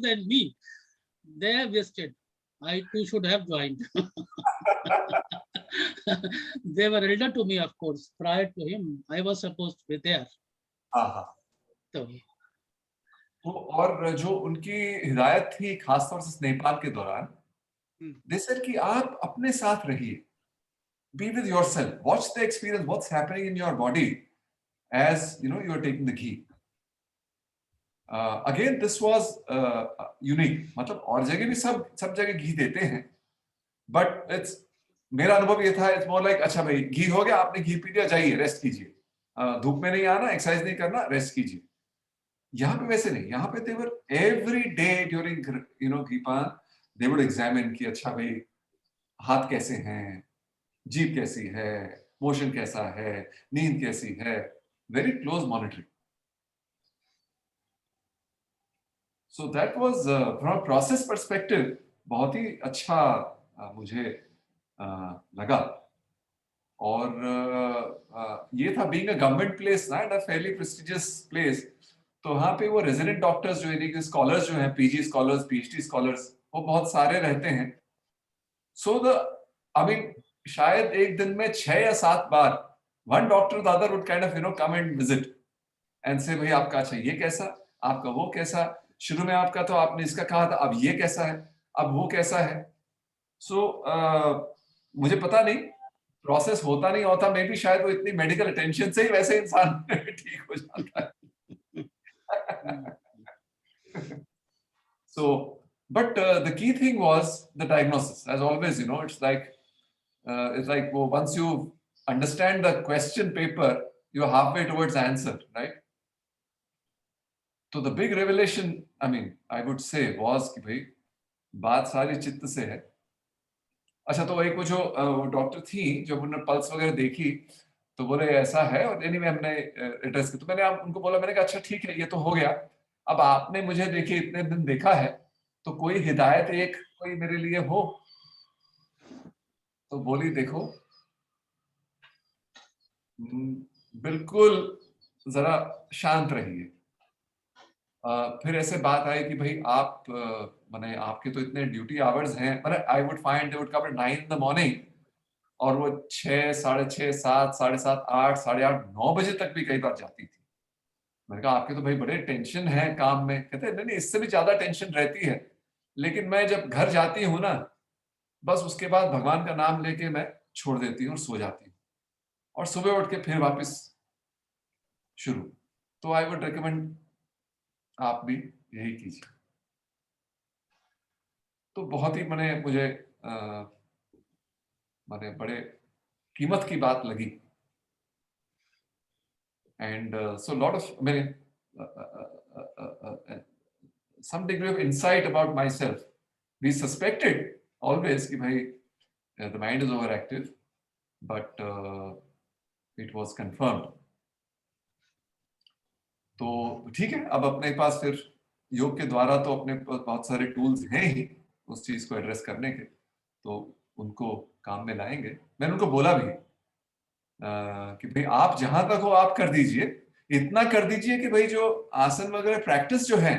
than me, they have wasted. I too should have joined. They were elder to me, of course. Prior to him, I was supposed to be there. तो और जो उनकी हिदायत थी खासतौर से नेपाल के दौरान, they said कि आप अपने साथ रहिए, be with yourself, watch the experience, what's happening in your body as you know you are taking the ghee. Again this was unique, मतलब और जगह भी सब जगह घी देते हैं, बट इट्स, मेरा अनुभव ये था, इट्स मोर लाइक अच्छा भाई घी हो गया, आपने घी पी लिया, जाइए रेस्ट कीजिए, धूप में नहीं आना, एक्सरसाइज नहीं करना, रेस्ट कीजिए। यहाँ पे वैसे नहीं, यहाँ पे they were every day during you know घीपान they would examine कि अच्छा भाई हाथ कैसे हैं, जीभ कैसी है, मोशन कैसा है, नींद कैसी है, very close monitoring. So that was from a process perspective बहुत ही अच्छा मुझे लगा। और ये था being a government place ना, and a fairly prestigious place, तो वहाँ पे वो रेजिडेंट डॉक्टर्स जो है, स्कॉलर्स जो हैं, पीजी स्कॉलर्स, पीएचडी स्कॉलर्स, वो बहुत सारे रहते हैं। सो द आई मीन शायद एक दिन में 6 या 7 बार one doctor the other would kind of you know come and visit and say भाई आपका अच्छा ये कैसा, आपका वो कैसा, शुरू में आपका तो आपने इसका कहा था, अब ये कैसा है, अब वो कैसा है। सो मुझे पता नहीं प्रोसेस होता नहीं होता, मे बी शायद वो इतनी मेडिकल अटेंशन से ही वैसे इंसान ठीक हो जाता है. So, but the key thing was the diagnosis. As always, it's like well, once you understand the question paper, you're halfway towards the answer, right? So the big revelation, I mean, I would say was कि भाई बात सारी चित्त से है. अच्छा, तो एक वो जो डॉक्टर थी, जब उन्होंने पल्स वगैरह देखी तो बोले ऐसा है, और एनीवे हमने एड्रेस किया. तो मैंने उनको बोला, मैंने कहा अच्छा ठीक है, ये तो हो गया. अब आपने मुझे देखिए इतने दिन देखा है, तो कोई हिदायत एक कोई मेरे लिए हो. तो बोली देखो, बिल्कुल जरा शांत रहिए. फिर ऐसे बात आई कि भाई आप माने आपके तो इतने ड्यूटी आवर्स हैं, माने I would find they would come at 9 in the morning, और वो 6, 6:30, 7, 7:30, 8, 8:30, 9 बजे तक भी कई बार जाती थी. मैंने कहा आपके तो भाई बड़े टेंशन है काम में. कहते नहीं नहीं, इससे भी ज्यादा टेंशन रहती है, लेकिन मैं जब घर जाती हूँ ना, बस उसके बाद भगवान का नाम लेके मैं छोड़ देती हूँ और सो जाती हूँ, और सुबह उठ के फिर वापस शुरू. तो आई वुड रिकमेंड आप भी यही कीजिए. तो बहुत ही मुझे बड़े कीमत की बात लगी. And so lot of some degree of insight about myself. We suspected always कि भाई the mind is overactive, but it was confirmed. तो ठीक है, अब अपने पास फिर योग के द्वारा तो अपने पास बहुत सारे टूल्स हैं ही उस चीज को एड्रेस करने के, तो उनको काम में लाएंगे. मैंने उनको बोला भी कि भाई आप जहां तक हो आप कर दीजिए, इतना कर दीजिए कि भाई जो आसन वगैरह प्रैक्टिस जो है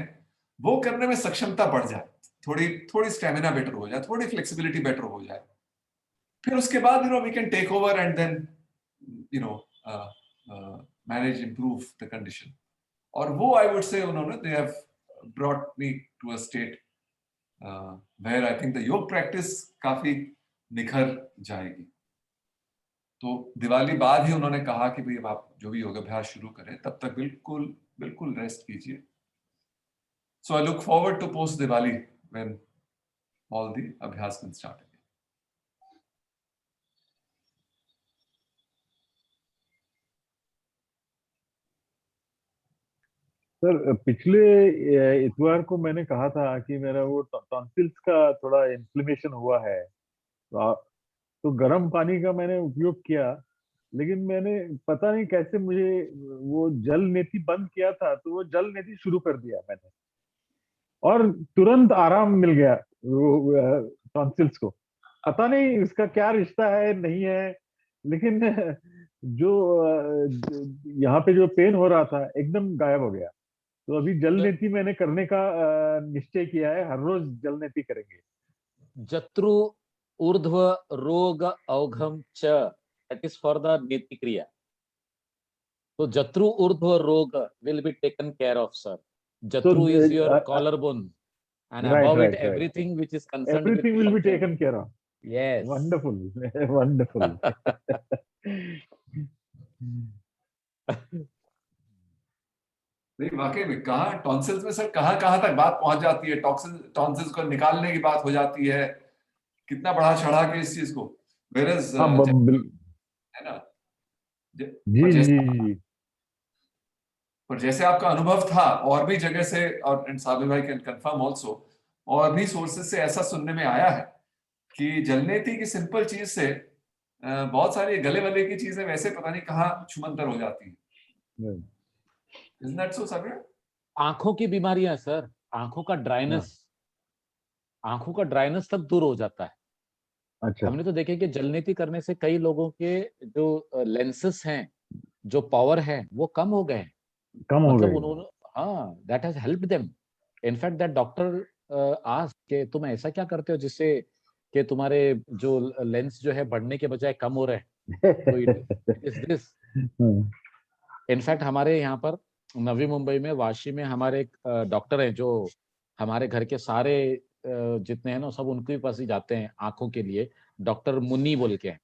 वो करने में सक्षमता बढ़ जाए, थोड़ी स्टेमिना बेटर हो जाए, थोड़ी फ्लेक्सिबिलिटी बेटर हो जाए. फिर उसके बाद we can take over and then manage improve the condition. और वो आई वुड से उन्होंने they have brought me to a state where I think the yoga practice काफी निखर जाएगी. तो दिवाली बाद ही उन्होंने कहा कि भाई अब आप जो भी योगाभ्यास शुरू करें, तब तक बिल्कुल बिल्कुल रेस्ट कीजिए. So I look forward to post Diwali when all the abhyas can start again. Sir पिछले इतवार को मैंने कहा था कि मेरा वो टॉन्सिल्स का थोड़ा इन्फ्लेमेशन हुआ है, तो गर्म पानी का मैंने उपयोग किया, लेकिन मैंने पता नहीं कैसे मुझे वो जल नेति बंद किया था, तो वो जल नेति शुरू कर दिया मैंने, और तुरंत आराम मिल गया वो टॉन्सिल्स को. पता नहीं इसका क्या रिश्ता है नहीं है, लेकिन जो यहाँ पे जो पेन हो रहा था एकदम गायब हो गया. तो अभी जल नेति मैंने करने का निश्चय किया है, हर रोज जल नेति करेंगे. जत्रु ऊर्ध्व रोग औघम च, that is for the neti kriya. So jatru urdhva roga will be taken care of, sir. Jatru is your collarbone, and above it everything which is concerned everything with will be taken care of. Yes. Wonderful. Wonderful. नहीं वाकई में कहा tonsils में sir कहाँ तक बात पहुंच जाती है. टॉन्सिल्स को निकालने की बात हो जाती है, कितना बढ़ा चढ़ा के इस चीज को. Whereas है ना, जी. पर जैसे आपका अनुभव था और भी जगह से, और साबिर भाई कैन कंफर्म आल्सो, और भी सोर्सेज से ऐसा सुनने में आया है कि जलनेति की सिंपल चीज से बहुत सारी गले वाले की चीजें वैसे पता नहीं कहाँ छुमंतर हो जाती है. Isn't that so, Sabir? आंखों की बीमारियां सर, आंखों का ड्राइनेस तक दूर हो जाता है. अच्छा. हमने तो देखे कि जलनेति करने से कई लोगों के जो लेंसेस हैं, जो पावर है, वो कम हो गए. मतलब उन्होंने that has helped them. In fact that doctor asked कि तुम ऐसा क्या करते हो जिससे कि तुम्हारे जो लेंस जो है बढ़ने के बजाय कम हो रहे हैं. तो इट इज दिस. इनफैक्ट हमारे यहाँ पर नवी मुंबई में वाशी में हमारे एक डॉक्टर हैं जो हमारे घर के सारे जितने हैं ना सब उनके पास ही जाते हैं आंखों के लिए, डॉक्टर मुन्नी बोल के हैं।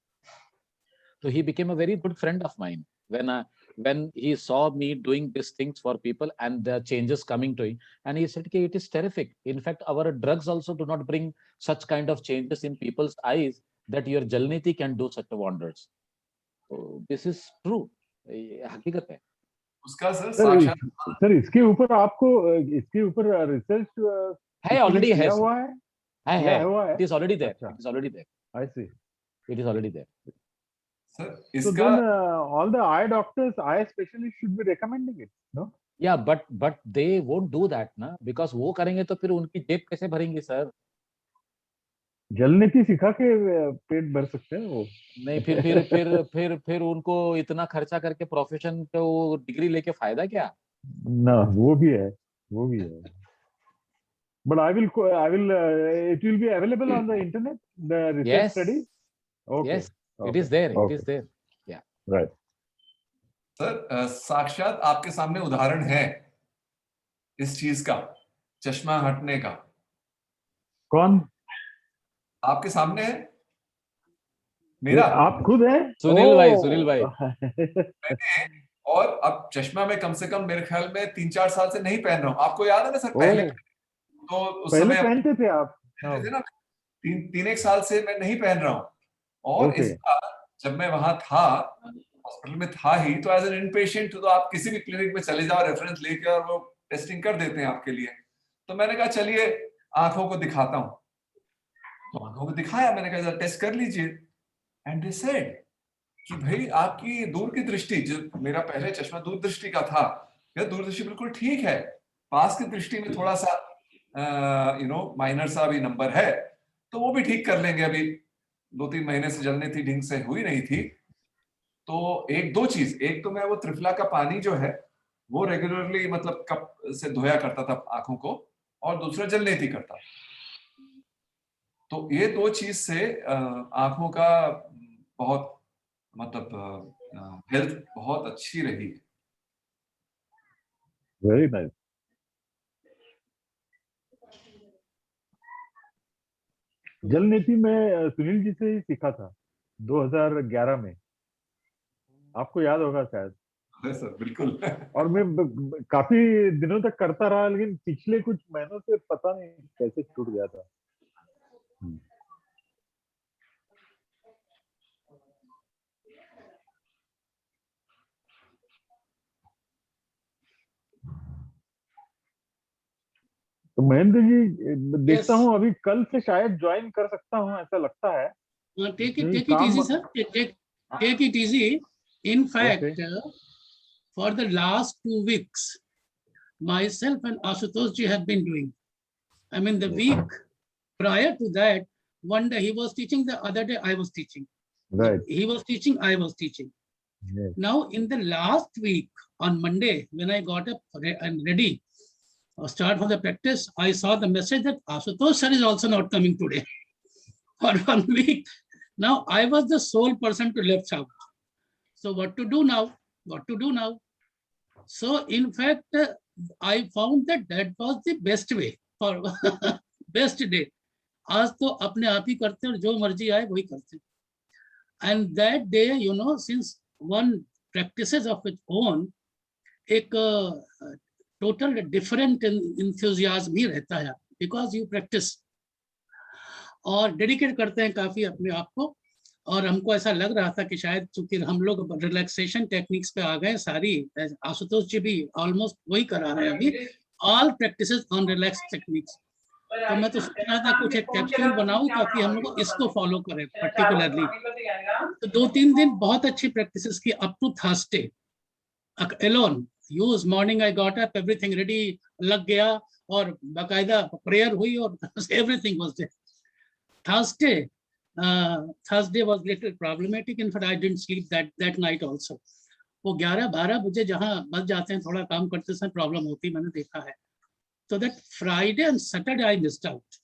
So he became a very good friend of mine when he saw me doing these things for people and the changes coming to him, and he said, "Okay, it is terrific. In fact, our drugs also do not bring such kind of changes in people's eyes that your Jalniti can do such wonders." So this is true. ये हकीकत है। उसका sir sir साक्षात sir इसके ऊपर research है, already है किया सर, हुआ है, किया है, हुआ है। it is already there, अच्छा, it is already there, I see. it is already there. Sir So इसका then all the eye doctors, eye specialists should be recommending it, no? Yeah, but they won't do that ना, because वो करेंगे तो फिर उनकी जेब कैसे भरेंगे सर? जलनेती सिखा के पेट भर सकते हैं वो। नहीं, फिर उनको इतना खर्चा करके प्रोफेशन पे वो डिग्री लेके फायदा क्या? ना, वो भी है। But it will be available on the internet, the research Yes, study? Okay. yes, it Okay. is there, it Okay. is there. Yeah. Right. Sir साक्षात आपके सामने उदाहरण है इस चीज का, चश्मा हटने का। कौन? आपके सामने है मेरा, आप खुद हैं? सुनील भाई। और अब चश्मा में कम से कम मेरे ख्याल में 3-4 साल से नहीं पहन रहा हूँ। आपको याद है ना सर, पहले तो उस पहले समय पहनते थे आप? पहनते थे ना, 3-1 साल से मैं नहीं पहन रहा हूँ। और Okay. इस बार जब मैं वहां था, हॉस्पिटल में था ही, तो एज एन इनपेशेंट तो आप किसी भी क्लिनिक में चले जाओ, रेफरेंस लेके, और वो टेस्टिंग कर देते हैं आपके लिए। तो मैंने कहा चलिए आंखों को दिखाता हूँ, तो आंखों को दिखाया, मैंने कहा टेस्ट कर लीजिए। एंड दे सेड कि भाई आपकी दूर की दृष्टि, जो मेरा पहले चश्मा दूर दृष्टि का था, यह दूर दृष्टि बिल्कुल ठीक है, पास की दृष्टि में थोड़ा सा माइनर सा भी नंबर है, तो वो भी ठीक कर लेंगे। अभी 2-3 महीने से जलने थी, ढंग से हुई नहीं थी। तो 1-2 चीज, एक तो मैं वो त्रिफला का पानी जो है वो रेगुलरली मतलब कप से धोया करता था आंखों को, और दूसरा जलनेती करता। तो ये 2 चीज से आंखों का बहुत मतलब हेल्थ बहुत अच्छी रही है। Very nice. जलनेती में सुनील जी से ही सीखा था 2011 में, आपको याद होगा शायद। सर बिल्कुल। और मैं काफी दिनों तक करता रहा, लेकिन पिछले कुछ महीनों से पता नहीं कैसे छूट गया था। तो महेंद्र जी देखता हूँ अभी कल से शायद ज्वाइन कर सकता हूँ, ऐसा लगता है। Take it easy, sir. Take it easy. In fact, for the last 2 weeks, myself and Ashutosh ji have been doing. I mean, the week prior to that, one day he was teaching, the other day I was teaching. Right. He was teaching, I was teaching. Yes. Now, in the last week, on Monday, when I got up and ready, start for the practice, I saw the message that Ashutosh sir is also not coming today for 1 week. Now, I was the sole person to left out. So what to do now? What to do now? So in fact, I found that that was the best way for best day. आज तो अपने आप ही करते हैं और जो मर्जी आए वही करते हैं. And that day, you know, since one practices of its own, एक total different enthusiasm ही रहता है, because you practice और डेडिकेट करते हैं काफी अपने आप को. और हमको ऐसा लग रहा था कि शायद चूंकि हम लोग रिलैक्सेशन टेक्निक्स पे आ गए सारी, आशुतोष जी भी ऑलमोस्ट वही करा रहे हैं अभी, all practices on relax techniques. तो मैं तो सोच रहा था कुछ एक कैप्सूल बनाऊं ताकि हम लोग इसको फॉलो करें पर्टिकुलरली. तो 2-3 दिन बहुत अच्छी प्रैक्टिसेस की up to Thursday alone. Use morning I got up, everything ready, लग गया और बाकायदा प्रेयर हुई और everything was there. Thursday was little problematic. In fact, I didn't sleep that night also. वो 11-12 बजे जहाँ बच जाते हैं थोड़ा काम करते समय प्रॉब्लम होती, मैंने देखा है. So that Friday and Saturday I missed out.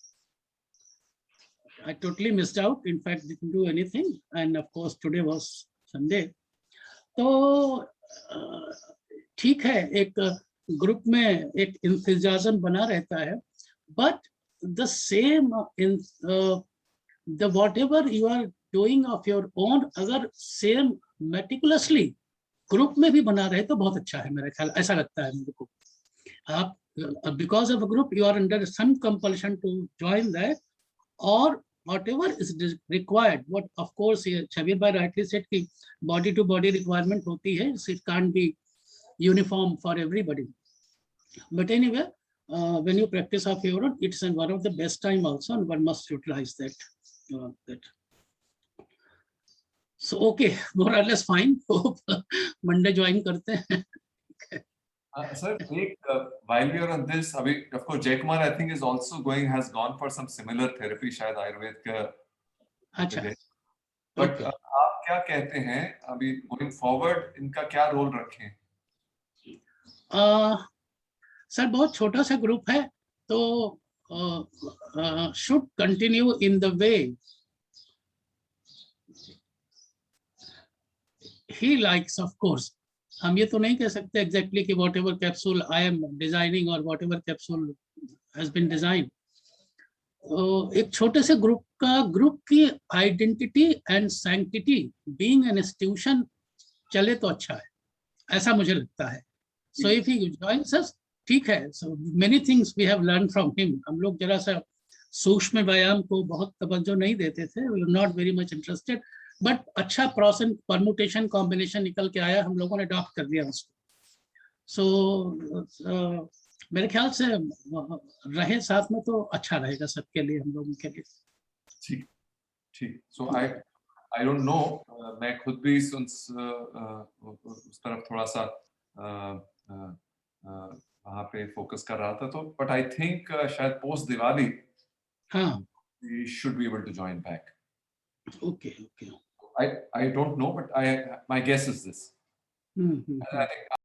I totally missed out. In fact, didn't do anything. And of course, today was Sunday. तो ठीक है, एक ग्रुप में एक enthusiasm बना रहता है. But the same in the whatever you are doing of your own, अगर same meticulously ग्रुप में भी बना रहे तो बहुत अच्छा है, मेरा ख्याल ऐसा लगता है मेरे को. आप because of a group you are under some compulsion to join that, or whatever is required. What of course Shabir bhai rightly said कि body to body requirement होती है, it can't be uniform for everybody. But anyway, when you practice of your own, it's one of the best time also, and one must utilize that. So okay, more or less fine. Hope Monday join करते हैं. Sir, while we are on this, अभी of course Jay Kumar I think is also has gone for some similar therapy शायद आयुर्वेद का. अच्छा. But Okay. आप क्या कहते हैं अभी going forward इनका क्या रोल रखें? सर बहुत छोटा सा ग्रुप है, तो should continue in the way he likes, of course. हम ये तो नहीं कह सकते exactly कि whatever capsule I am designing or whatever capsule has been designed. तो एक छोटे से ग्रुप की identity and sanctity being an institution चले तो अच्छा है, ऐसा मुझे लगता है. So if he joins us, ठीक है. So many things we have learn from him. हम लोग जरा सा सूक्ष्म व्यायाम को बहुत तवज्जो नहीं देते थे, we are not very much interested, but अच्छा परम्यूटेशन कॉम्बिनेशन निकल के आया, हम लोगों ने अडॉप्ट कर लिया उसको. सो मेरे ख्याल से रहे साथ में तो अच्छा रहेगा सबके लिए, हम लोगों के लिए. ठीक ठीक. So I don't know, मैं खुद भी उस तरफ थोड़ा सा वहाँ पे फोकस कर रहा था, तो but I think शायद पोस्ट दिवाली हाँ. we should be able to join back. Okay. I don't know, but my guess is this. Hmm. I think